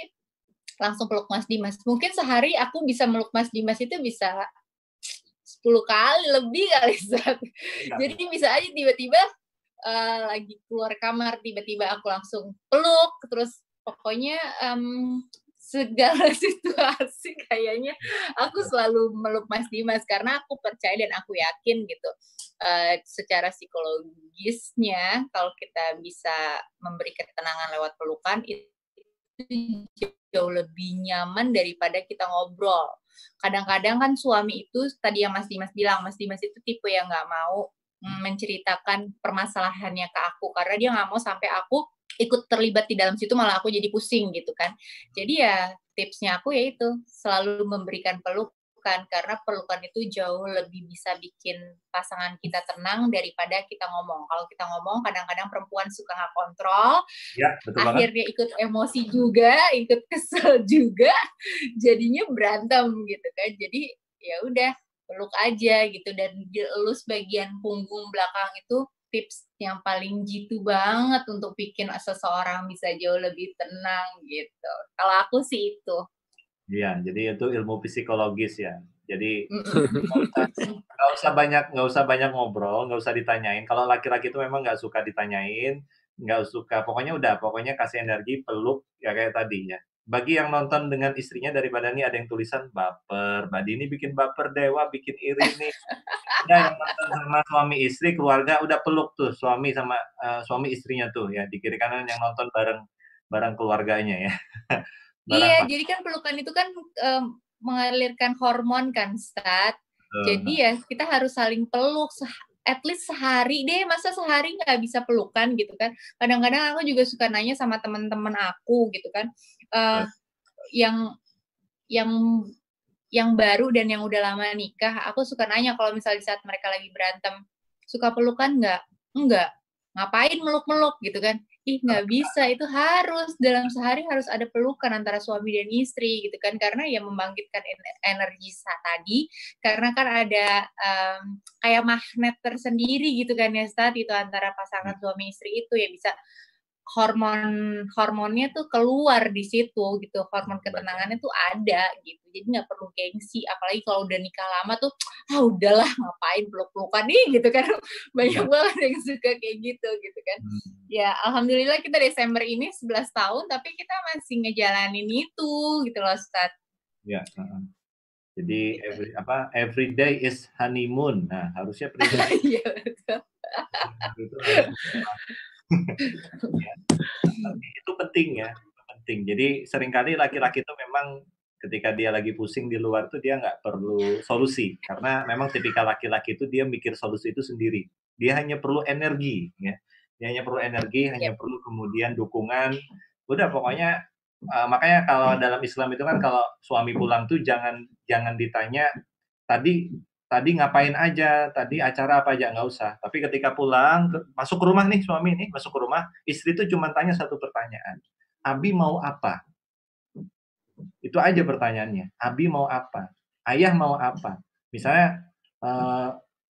langsung peluk Mas Dimas. Mungkin sehari aku bisa meluk Mas Dimas itu bisa 10 kali lebih kali, Ustaz. Jadi bisa aja tiba-tiba lagi keluar kamar, tiba-tiba aku langsung peluk, terus pokoknya segala situasi kayaknya aku selalu meluk Mas Dimas karena aku percaya dan aku yakin gitu secara psikologisnya kalau kita bisa memberi ketenangan lewat pelukan itu jauh lebih nyaman daripada kita ngobrol. Kadang-kadang kan suami itu tadi yang Mas Dimas bilang, Mas Dimas itu tipe yang nggak mau menceritakan permasalahannya ke aku karena dia nggak mau sampai aku ikut terlibat di dalam situ malah aku jadi pusing gitu kan. Jadi ya tipsnya aku yaitu selalu memberikan pelukan karena pelukan itu jauh lebih bisa bikin pasangan kita tenang daripada kita ngomong. Kalau kita ngomong kadang-kadang perempuan suka nggak kontrol, ya, betul akhirnya ikut emosi juga, ikut kesel juga, jadinya berantem gitu kan. Jadi ya udah peluk aja gitu dan dielus bagian punggung belakang itu tips yang paling jitu banget untuk bikin seseorang bisa jauh lebih tenang gitu. Kalau aku sih itu. Iya, jadi itu ilmu psikologis ya. Jadi nggak usah banyak ngobrol, nggak usah ditanyain. Kalau laki-laki itu memang nggak suka ditanyain, nggak suka, pokoknya kasih energi, peluk, ya kayak tadi ya. Bagi yang nonton dengan istrinya daripada nih ada yang tulisan baper, Mbak Dini bikin baper dewa, bikin iri nih. Udah yang nonton sama suami istri, keluarga, udah peluk tuh suami sama suami istrinya tuh ya, di kiri kanan yang nonton bareng keluarganya ya. Iya, jadi kan pelukan itu kan mengalirkan hormon kan, Stat. Jadi ya kita harus saling peluk, at least sehari deh, masa sehari nggak bisa pelukan gitu kan. Kadang-kadang aku juga suka nanya sama teman-teman aku gitu kan, yang baru dan yang udah lama nikah, aku suka nanya kalau misalnya di saat mereka lagi berantem, suka pelukan nggak? Enggak. Ngapain meluk-meluk gitu kan? Ih, nggak bisa, itu harus dalam sehari harus ada pelukan antara suami dan istri gitu kan, karena ya membangkitkan energi tadi, karena kan ada kayak magnet tersendiri gitu kan ya Stat, itu antara pasangan suami istri itu ya bisa hormonnya tuh keluar di situ gitu, hormon ketenangannya tuh ada gitu, jadi nggak perlu gengsi, apalagi kalau udah nikah lama tuh udahlah ngapain peluk-pelukan nih gitu kan, banyak banget yang suka kayak gitu kan. Ya alhamdulillah kita Desember ini 11 tahun tapi kita masih ngejalanin itu gitu loh Ustaz. Ya, jadi every day is honeymoon. Nah, harusnya prinsip Iya betul. Itu penting ya, penting. Jadi seringkali laki-laki itu memang ketika dia lagi pusing di luar tuh dia nggak perlu solusi, karena memang tipikal laki-laki itu dia mikir solusi itu sendiri. Dia hanya perlu energi, ya. Dia hanya perlu energi, hanya perlu kemudian dukungan. Udah pokoknya makanya kalau dalam Islam itu kan kalau suami pulang tuh jangan ditanya tadi tadi ngapain aja, tadi acara apa aja, nggak usah. Tapi ketika pulang, masuk ke rumah nih, suami nih, masuk ke rumah, istri tuh cuma tanya satu pertanyaan, "Abi mau apa?" Itu aja pertanyaannya, "Abi mau apa? Ayah mau apa?" Misalnya,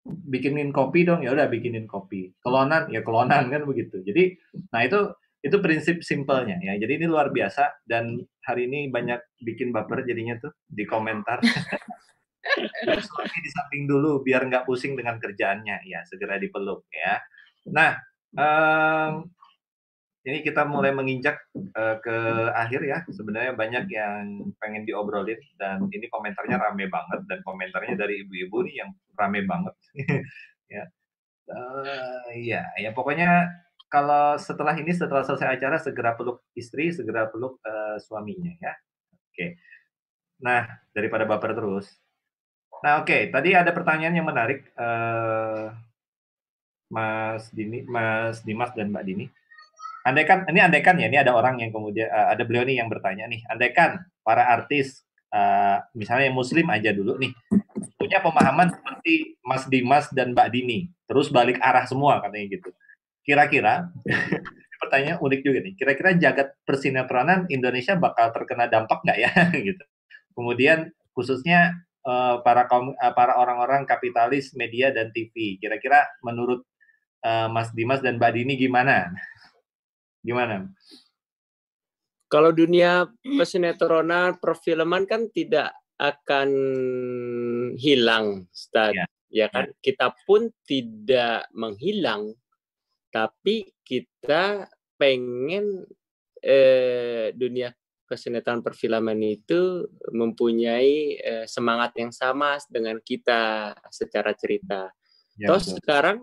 "Bikinin kopi dong," ya udah bikinin kopi. "Kelonan," ya kelonan, kan begitu. Jadi, nah itu prinsip simpelnya ya. Jadi ini luar biasa dan hari ini banyak bikin baper jadinya tuh di komentar. Suami di samping dulu biar nggak pusing dengan kerjaannya, ya segera dipeluk ya. Nah, ini kita mulai menginjak ke akhir ya. Sebenarnya banyak yang pengen diobrolin dan ini komentarnya rame banget dan komentarnya dari ibu-ibu nih yang rame banget. Ya, ya pokoknya kalau setelah ini setelah selesai acara segera peluk istri, segera peluk suaminya ya. Oke. Nah daripada baper terus. Nah oke, tadi ada pertanyaan yang menarik Mas Dimas dan Mbak Dini. Andaikan ya, ini ada orang yang kemudian ada beliau nih yang bertanya nih, andaikan para artis misalnya yang muslim aja dulu nih punya pemahaman seperti Mas Dimas dan Mbak Dini, terus balik arah semua katanya gitu. Kira-kira pertanyaan unik juga nih. Kira-kira jagat persinetronan Indonesia bakal terkena dampak nggak ya gitu. Kemudian khususnya para orang-orang kapitalis media dan TV. Kira-kira menurut Mas Dimas dan Mbak Dini gimana? Gimana? Kalau dunia persinetronan, perfilman kan tidak akan hilang, Ustaz. Ya kan? Kita pun tidak menghilang, tapi kita pengen dunia persinetronan perfilman itu mempunyai semangat yang sama dengan kita secara cerita. Terus sekarang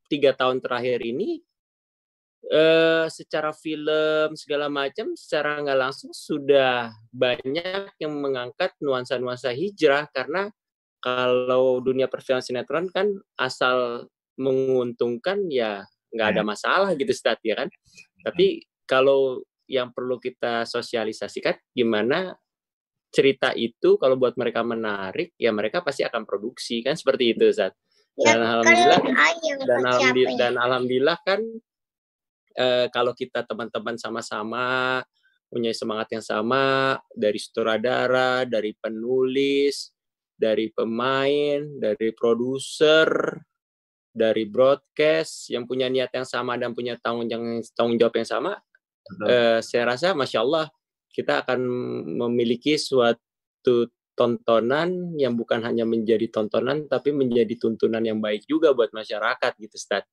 3 tahun terakhir ini secara film segala macam secara nggak langsung sudah banyak yang mengangkat nuansa-nuansa hijrah, karena kalau dunia perfilman sinetron kan asal menguntungkan ya nggak ada masalah gitu, Ustaz, ya kan. Tapi kalau yang perlu kita sosialisasikan gimana cerita itu kalau buat mereka menarik ya mereka pasti akan produksi, kan seperti itu, Ustaz. Dan alhamdulillah kan kalau kita teman-teman sama-sama punya semangat yang sama, dari sutradara, dari penulis, dari pemain, dari produser, dari broadcast yang punya niat yang sama dan punya tanggung jawab yang sama, saya rasa Masya Allah kita akan memiliki suatu tontonan yang bukan hanya menjadi tontonan tapi menjadi tuntunan yang baik juga buat masyarakat gitu, Ustaz.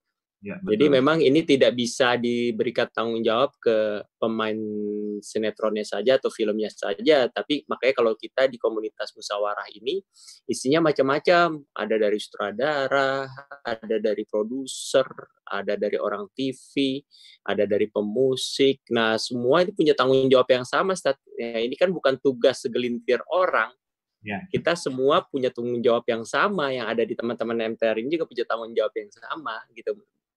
Ya, jadi memang ini tidak bisa diberikan tanggung jawab ke pemain sinetronnya saja atau filmnya saja, tapi makanya kalau kita di komunitas musyawarah ini isinya macam-macam, ada dari sutradara, ada dari produser, ada dari orang TV, ada dari pemusik. Nah, semua itu punya tanggung jawab yang sama, Ustaz. Ya, ini kan bukan tugas segelintir orang. Ya. Kita semua punya tanggung jawab yang sama, yang ada di teman-teman MTR ini juga punya tanggung jawab yang sama gitu.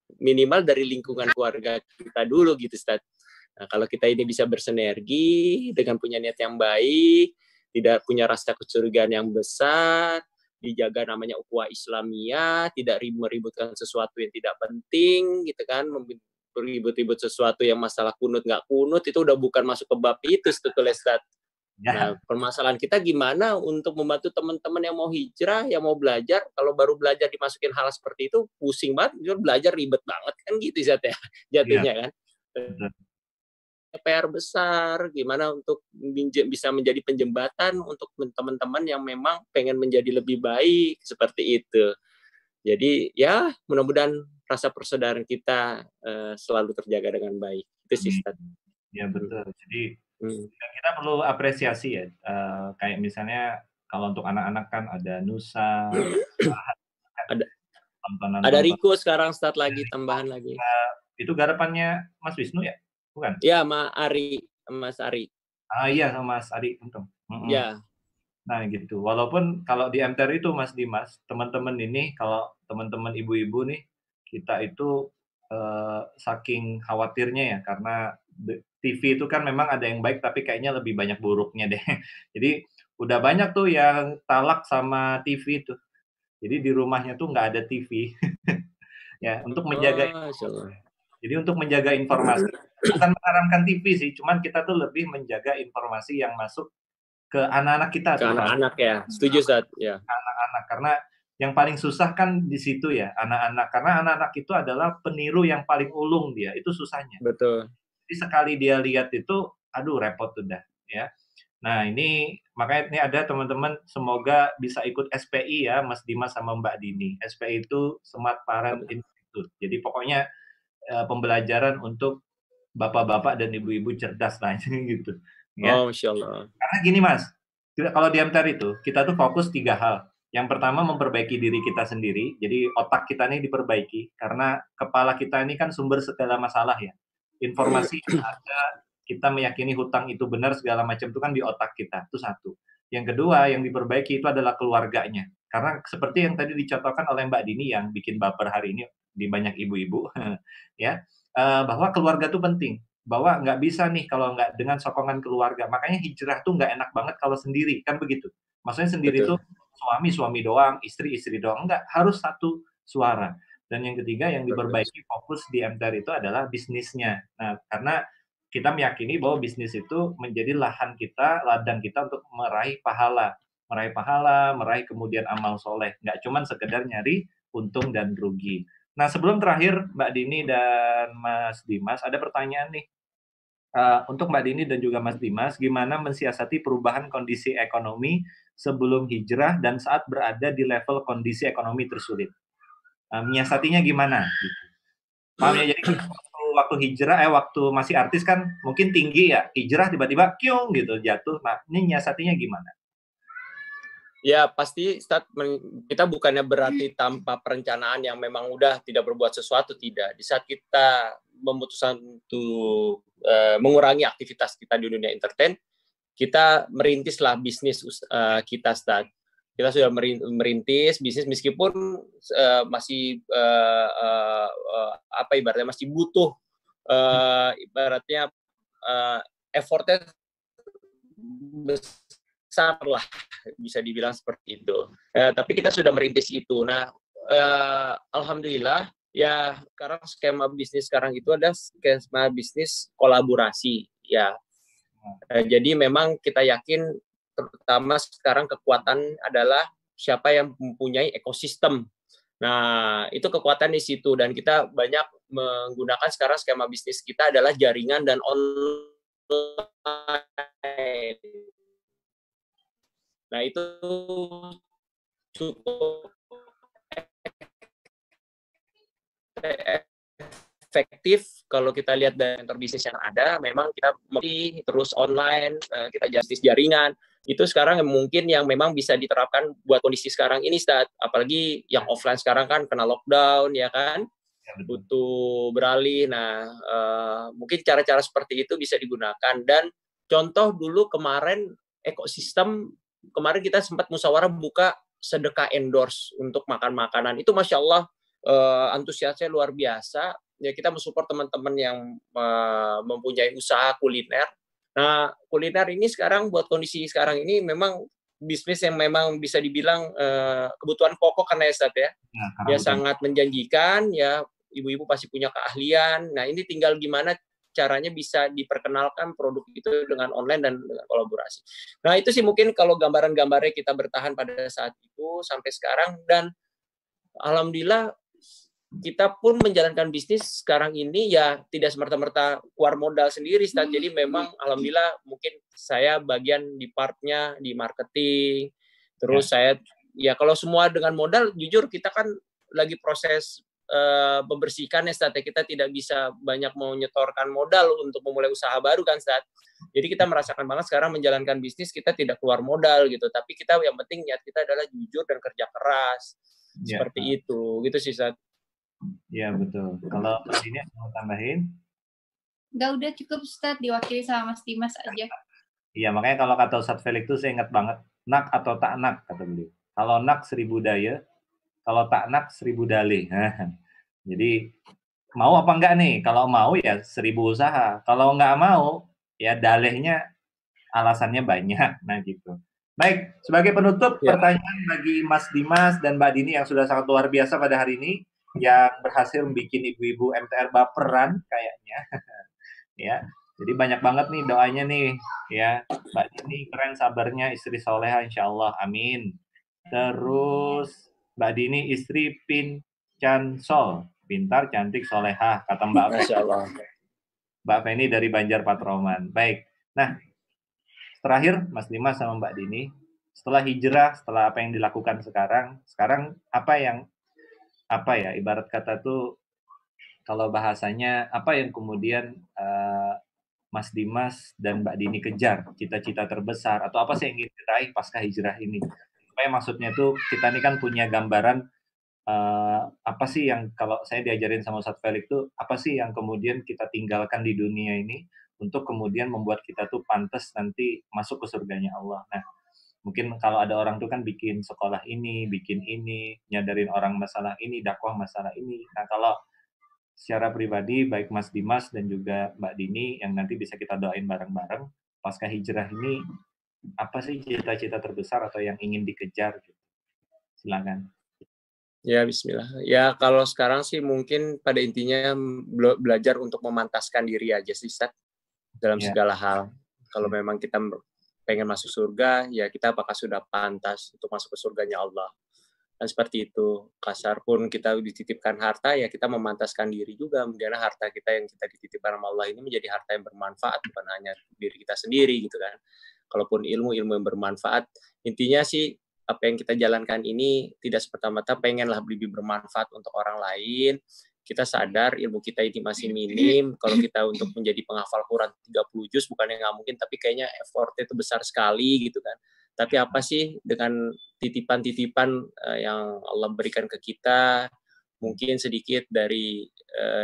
Minimal dari lingkungan keluarga kita dulu gitu, Ustaz. Nah, kalau kita ini bisa bersinergi dengan punya niat yang baik, tidak punya rasa kecurigaan yang besar, dijaga namanya ukhuwah Islamiyah, tidak meributkan sesuatu yang tidak penting gitu kan, ribut-ribut sesuatu yang masalah kunut nggak kunut, itu udah bukan masuk ke bab itu sebetulnya, Ustaz. Nah, permasalahan kita gimana untuk membantu teman-teman yang mau hijrah, yang mau belajar. Kalau baru belajar dimasukin hal seperti itu, pusing banget, belajar ribet banget kan gitu, Zat, ya, jatuhnya kan. PR besar, gimana untuk bisa menjadi penjembatan untuk teman-teman yang memang pengen menjadi lebih baik, seperti itu. Jadi ya mudah-mudahan rasa persaudaraan kita selalu terjaga dengan baik. Itu sih, Zat. Ya betul. Jadi kita perlu apresiasi ya, kayak misalnya kalau untuk anak-anak kan ada Nusa, ada Riko sekarang start lagi, tambahan lagi. Itu garapannya Mas Wisnu ya, bukan? Ya, Mas Ari. Iya sama Mas Ari Untung. Ya. Nah gitu. Walaupun kalau di MTR itu Mas Dimas, teman-teman ini kalau teman-teman ibu-ibu nih, kita itu saking khawatirnya ya karena TV itu kan memang ada yang baik tapi kayaknya lebih banyak buruknya deh. Jadi udah banyak tuh yang talak sama TV itu. Jadi di rumahnya tuh nggak ada TV. Ya, untuk menjaga Jadi untuk menjaga informasi, bukan mengharamkan TV sih, cuman kita tuh lebih menjaga informasi yang masuk ke anak-anak kita. Ke anak-anak ya, setuju Ustaz. Ya. Anak-anak, karena yang paling susah kan di situ ya, anak-anak. Karena anak-anak itu adalah peniru yang paling ulung dia, itu susahnya. Betul. Jadi sekali dia lihat itu, aduh repot udah ya. Nah ini makanya ini ada teman-teman, semoga bisa ikut SPI ya, Mas Dimas sama Mbak Dini. SPI itu Smart Parent Institute. Jadi pokoknya pembelajaran untuk bapak-bapak dan ibu-ibu cerdas lah gitu. Ya. Oh, Masya Allah. Karena gini Mas, kalau di MTR itu kita tuh fokus 3 hal. Yang pertama memperbaiki diri kita sendiri, jadi otak kita ini diperbaiki karena kepala kita ini kan sumber segala masalah ya. Informasi ada, kita meyakini hutang itu benar segala macam itu kan di otak kita, itu satu. Yang kedua yang diperbaiki itu adalah keluarganya. Karena seperti yang tadi dicontohkan oleh Mbak Dini yang bikin baper hari ini di banyak ibu-ibu, ya, bahwa keluarga itu penting. Bahwa nggak bisa nih kalau nggak dengan sokongan keluarga. Makanya hijrah tuh nggak enak banget kalau sendiri, kan begitu. Maksudnya sendiri tuh suami doang, istri doang. Enggak, harus satu suara. Dan yang ketiga yang diperbaiki fokus di MTR itu adalah bisnisnya. Nah, karena kita meyakini bahwa bisnis itu menjadi lahan kita, ladang kita untuk meraih pahala. Meraih kemudian amal soleh. Nggak cuma sekedar nyari untung dan rugi. Nah, sebelum terakhir, Mbak Dini dan Mas Dimas, ada pertanyaan nih. Untuk Mbak Dini dan juga Mas Dimas, gimana mensiasati perubahan kondisi ekonomi sebelum hijrah dan saat berada di level kondisi ekonomi tersulit? Menyiasatinya gimana? Gitu. Paham ya? Jadi waktu hijrah, waktu masih artis kan mungkin tinggi ya, hijrah tiba-tiba kyung gitu jatuh. Nah, ini nyiasatinya gimana? Ya pasti kita bukannya berarti tanpa perencanaan yang memang udah tidak berbuat sesuatu, tidak. Di saat kita memutuskan untuk mengurangi aktivitas kita di dunia entertain, kita merintislah bisnis kita, Ustaz. Kita sudah merintis bisnis meskipun masih ibaratnya masih butuh ibaratnya effortnya besar lah, bisa dibilang seperti itu. Tapi kita sudah merintis itu. Nah, alhamdulillah ya sekarang skema bisnis sekarang itu ada skema bisnis kolaborasi ya. Jadi memang kita yakin terutama sekarang kekuatan adalah siapa yang mempunyai ekosistem. Nah, itu kekuatan di situ dan kita banyak menggunakan sekarang skema bisnis kita adalah jaringan dan online. Nah, itu cukup efektif kalau kita lihat dari kantor bisnis yang ada. Memang kita terus online, kita justice jaringan. Itu sekarang mungkin yang memang bisa diterapkan buat kondisi sekarang ini, Ustaz. Apalagi yang offline sekarang kan kena lockdown, ya kan? Butuh beralih. Nah, mungkin cara-cara seperti itu bisa digunakan. Dan contoh dulu kemarin ekosistem, kemarin kita sempat musyawarah buka sedekah endorse untuk makan makanan. Itu Masya Allah antusiasnya luar biasa. Ya, kita mensupport teman-teman yang mempunyai usaha kuliner. Nah, kuliner ini sekarang buat kondisi sekarang ini memang bisnis yang memang bisa dibilang kebutuhan pokok karena ya, Ustaz, ya. Ya sangat menjanjikan, ya ibu-ibu pasti punya keahlian. Nah, ini tinggal gimana caranya bisa diperkenalkan produk itu dengan online dan dengan kolaborasi. Nah, itu sih mungkin kalau gambaran-gambarnya kita bertahan pada saat itu sampai sekarang, dan alhamdulillah kita pun menjalankan bisnis sekarang ini ya tidak semerta-merta keluar modal sendiri, Ustaz. Jadi memang alhamdulillah mungkin saya bagian di partnya di marketing. Terus saya ya kalau semua dengan modal, jujur kita kan lagi proses membersihkan ya, Ustaz. Kita tidak bisa banyak menyetorkan modal untuk memulai usaha baru kan, Ustaz. Jadi kita merasakan banget sekarang menjalankan bisnis kita tidak keluar modal gitu, tapi kita yang penting niat kita adalah jujur dan kerja keras. Seperti itu. Gitu sih, Ustaz. Iya, betul. Kalau Mbak Dini mau tambahin? Enggak, udah cukup, Ustaz, diwakili sama Mas Dimas aja. Iya, makanya kalau kata Ustaz Felix itu saya ingat banget, nak atau tak nak, kata beliau. Kalau nak 1000 daya, kalau tak nak 1000 dalih. Jadi mau apa enggak nih? Kalau mau ya 1000 usaha. Kalau enggak mau, ya dalihnya alasannya banyak. Nah gitu. Baik, sebagai penutup, Ya. pertanyaan bagi Mas Dimas dan Mbak Dini yang sudah sangat luar biasa pada hari ini, yang berhasil membuat ibu-ibu MTR baperan kayaknya. Ya, jadi banyak banget nih doanya nih, ya. Mbak Dini keren sabarnya, istri soleha insya Allah, amin. Terus Mbak Dini istri Pincansol, pintar, cantik, soleha, kata Mbak Feni. Masya Allah. Mbak Feni dari Banjar Patroman. Baik, nah terakhir Mas Dimas sama Mbak Dini, setelah hijrah, setelah apa yang dilakukan sekarang apa ya ibarat kata tuh kalau bahasanya apa yang kemudian Mas Dimas dan Mbak Dini kejar, cita-cita terbesar atau apa sih yang ingin diraih pasca hijrah ini? Supaya maksudnya tuh kita ini kan punya gambaran apa sih yang kalau saya diajarin sama Ustadz Felix tuh apa sih yang kemudian kita tinggalkan di dunia ini untuk kemudian membuat kita tuh pantas nanti masuk ke surganya Allah. Nah, mungkin kalau ada orang tuh kan bikin sekolah ini, bikin ini, nyadarin orang masalah ini, dakwah masalah ini. Nah, kalau secara pribadi baik Mas Dimas dan juga Mbak Dini yang nanti bisa kita doain bareng-bareng pasca hijrah ini apa sih cita-cita terbesar atau yang ingin dikejar gitu. Silakan. Ya, bismillah. Ya, kalau sekarang sih mungkin pada intinya belajar untuk memantaskan diri aja sih, Ustaz, dalam segala hal. Kalau memang kita pengen masuk surga, ya kita apakah sudah pantas untuk masuk ke surganya Allah. Dan seperti itu, kasar pun kita dititipkan harta, ya kita memantaskan diri juga, karena harta kita yang kita dititipkan sama Allah ini menjadi harta yang bermanfaat, bukan hanya diri kita sendiri gitu kan. Kalaupun ilmu yang bermanfaat, intinya sih apa yang kita jalankan ini tidak semata-mata pengenlah lebih bermanfaat untuk orang lain. Kita sadar ilmu kita ini masih minim. Kalau kita untuk menjadi penghafal Quran 30 juz bukannya nggak mungkin, tapi kayaknya effortnya itu besar sekali gitu kan. Tapi apa sih dengan titipan-titipan yang Allah berikan ke kita, mungkin sedikit dari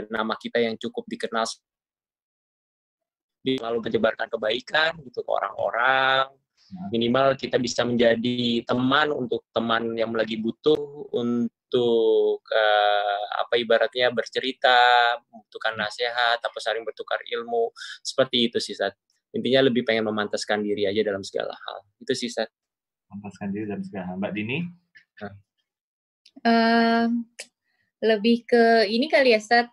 nama kita yang cukup dikenal, lalu menyebarkan kebaikan gitu ke orang-orang. Minimal kita bisa menjadi teman untuk teman yang lagi butuh, untuk apa ibaratnya bercerita, membutuhkan nasihat, atau saling bertukar ilmu. Seperti itu sih, Sat. Intinya lebih pengen memantaskan diri aja dalam segala hal. Itu sih, Sat. Memantaskan diri dalam segala hal. Mbak Dini? Lebih ke ini kali ya, Sat.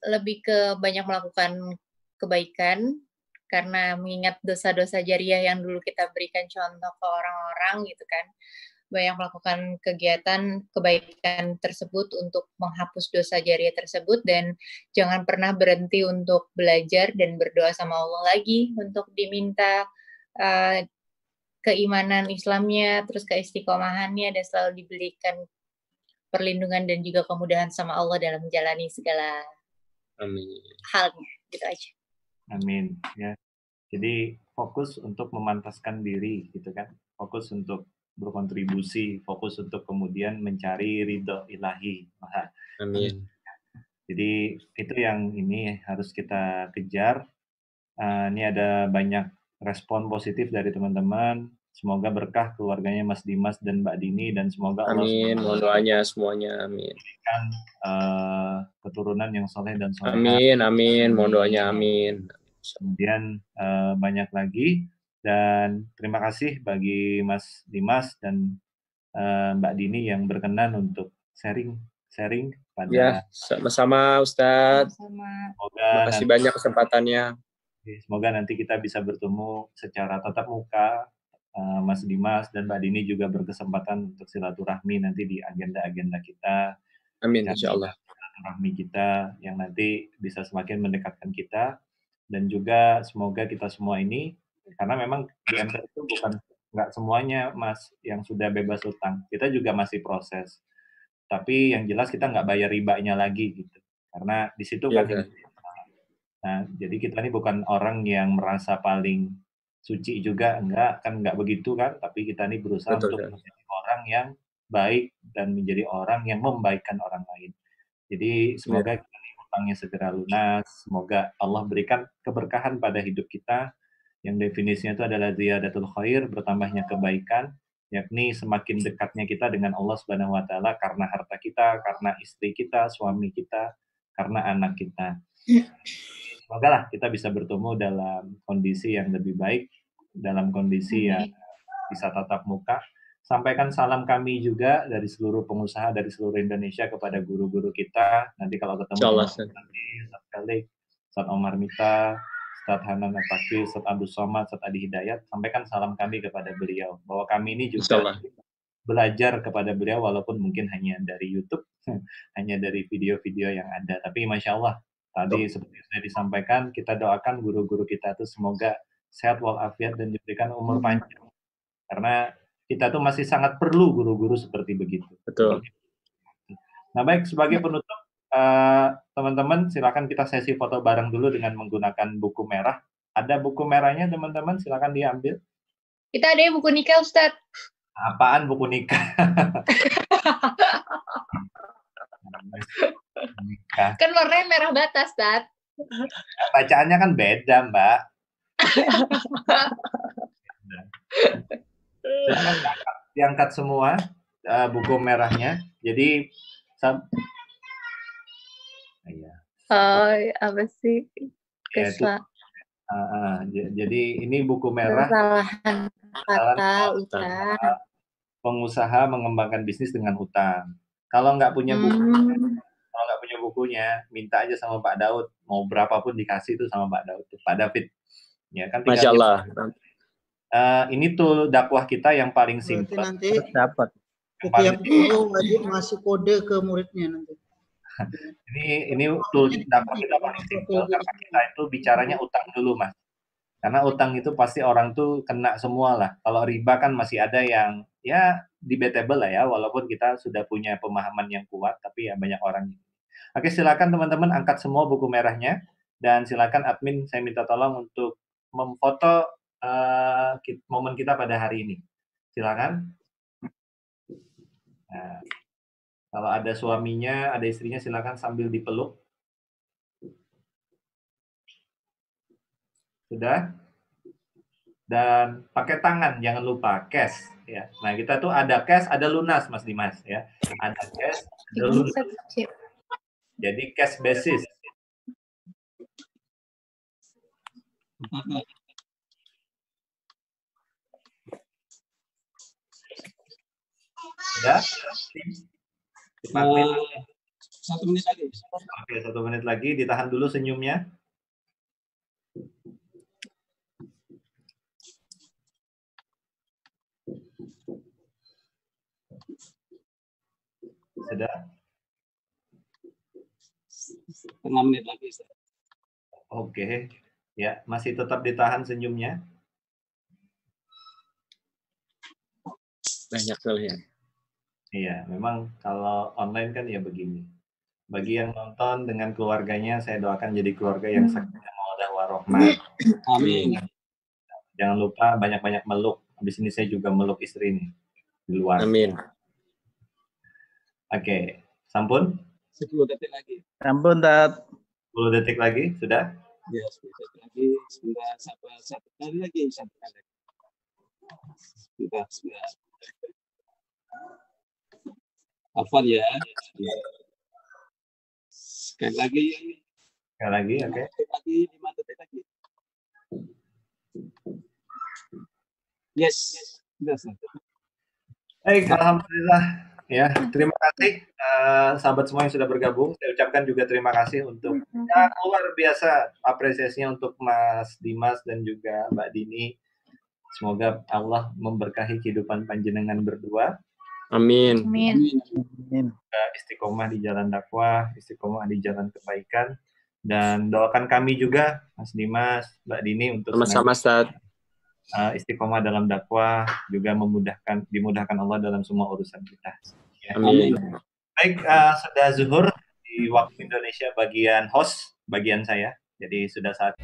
Lebih ke banyak melakukan kebaikan, karena mengingat dosa-dosa jariah yang dulu kita berikan contoh ke orang-orang gitu kan, banyak melakukan kegiatan kebaikan tersebut untuk menghapus dosa jariah tersebut, dan jangan pernah berhenti untuk belajar dan berdoa sama Allah lagi untuk diminta keimanan Islamnya, terus keistiqomahannya, dan selalu diberikan perlindungan dan juga kemudahan sama Allah dalam menjalani segala halnya, gitu aja. Amin. Ya. Jadi fokus untuk memantaskan diri, gitu kan? Fokus untuk berkontribusi, fokus untuk kemudian mencari ridho ilahi. Amin. Jadi itu yang ini harus kita kejar. Ini ada banyak respon positif dari teman-teman. Semoga berkah keluarganya Mas Dimas dan Mbak Dini, dan semoga Allah amin, mohon doanya semuanya, amin. Berikan keturunan yang soleh dan soleha. Amin, amin, mohon doanya, amin. Kemudian banyak lagi, dan terima kasih bagi Mas Dimas dan Mbak Dini yang berkenan untuk sharing pada. Ya, sama-sama Ustadz. Terima kasih banyak kesempatannya. Semoga nanti kita bisa bertemu secara tatap muka. Mas Dimas dan Mbak Dini juga berkesempatan untuk silaturahmi nanti di agenda-agenda kita. Amin, insya Allah. Silaturahmi kita yang nanti bisa semakin mendekatkan kita, dan juga semoga kita semua ini, karena memang di MTR itu bukan nggak semuanya Mas yang sudah bebas utang, kita juga masih proses. Tapi yang jelas kita nggak bayar ribanya lagi gitu, karena di situ kan. Nah, jadi kita ini bukan orang yang merasa paling suci juga, enggak begitu kan, tapi kita ini berusaha untuk menjadi orang yang baik dan menjadi orang yang membaikkan orang lain. Jadi semoga kita ini utangnya segera lunas, semoga Allah berikan keberkahan pada hidup kita, yang definisinya itu adalah ziyadatul khair, bertambahnya kebaikan, yakni semakin dekatnya kita dengan Allah Subhanahu wa taala karena harta kita, karena istri kita, suami kita, karena anak kita. Semoga lah kita bisa bertemu dalam kondisi yang lebih baik, dalam kondisi yang bisa tatap muka. Sampaikan salam kami juga dari seluruh pengusaha dari seluruh Indonesia kepada guru-guru kita. Nanti kalau ketemu Ustaz Ustaz Khalid, Ustaz Omar Mita, Ustaz Hanan Ataki, Ustaz Abdul Somad, Ustaz Adi Hidayat, sampaikan salam kami kepada beliau bahwa kami ini juga belajar kepada beliau walaupun mungkin hanya dari YouTube, hanya dari video-video yang ada. Tapi Masya Allah, tadi seperti sudah disampaikan, kita doakan guru-guru kita itu semoga sehat walafiat dan diberikan umur panjang. Karena kita tuh masih sangat perlu guru-guru seperti begitu. Betul. Nah baik, sebagai penutup, teman-teman silakan kita sesi foto bareng dulu dengan menggunakan buku merah. Ada buku merahnya teman-teman, silakan diambil. Kita ada buku nikah, Ustadz. Apaan buku nikah? Nikah. Kan warnanya merah bata, Ustadz. Bacaannya kan beda, Mbak. Diangkat semua buku merahnya. Jadi apa sih? Jadi ini buku merah. Kesalahan kata utang. Pengusaha mengembangkan bisnis dengan utang. Kalau nggak punya bukunya, minta aja sama Pak Daud. Mau berapapun dikasih itu sama Pak Daud, Pak David. Ya kan. Masya Allah. Ini tuh dakwah kita yang paling simpel. Nanti dapat. Setiap guru wajib ngasih kode ke muridnya nanti. Ini tool dakwah kita paling simpel karena kita itu bicaranya utang dulu, Mas. Karena utang itu pasti orang tuh kena semua lah. Kalau riba kan masih ada yang ya debatable lah ya, walaupun kita sudah punya pemahaman yang kuat, tapi ya banyak orang. Oke, silakan teman-teman angkat semua buku merahnya dan silakan admin saya minta tolong untuk memfoto momen kita pada hari ini. Silakan. Nah, kalau ada suaminya, ada istrinya, silakan sambil dipeluk. Sudah? Dan pakai tangan, jangan lupa cash ya. Nah, kita tuh ada cash, ada lunas, Mas Dimas ya. Ada cash, ada lunas. Jadi cash basis. Sudah? 1 menit lagi. Oke, 1 menit lagi. Ditahan dulu senyumnya. Sudah? 1/2 menit lagi. Oke. Ya, masih tetap ditahan senyumnya. Banyak sekali ya. Iya, memang kalau online kan ya begini. Bagi yang nonton dengan keluarganya, saya doakan jadi keluarga yang sakinah mawaddah warahmah. Amin. Jangan lupa banyak-banyak meluk. Habis ini saya juga meluk istri nih di luar. Amin. Oke, sampun? 10 detik lagi. Sampun, Tat. 10 detik lagi, sudah? Ya, 10 detik lagi. Sebentar, satu kali lagi. Sebentar. Hafal ya. Sekali lagi. Sekali lagi, oke. 5 detik lagi. Yes. Baik, alhamdulillah. Ya, terima kasih sahabat semua yang sudah bergabung. Saya ucapkan juga terima kasih untuk luar biasa apresiasinya untuk Mas Dimas dan juga Mbak Dini. Semoga Allah memberkahi kehidupan panjenengan berdua. Amin. Amin. Istiqomah di jalan dakwah, istiqomah di jalan kebaikan, dan doakan kami juga Mas Dimas, Mbak Dini untuk sama-sama, Ustaz. Istiqomah dalam dakwah, juga dimudahkan Allah dalam semua urusan kita. Ya. Amin. Baik, sudah zuhur di waktu Indonesia bagian host, bagian saya. Jadi sudah saat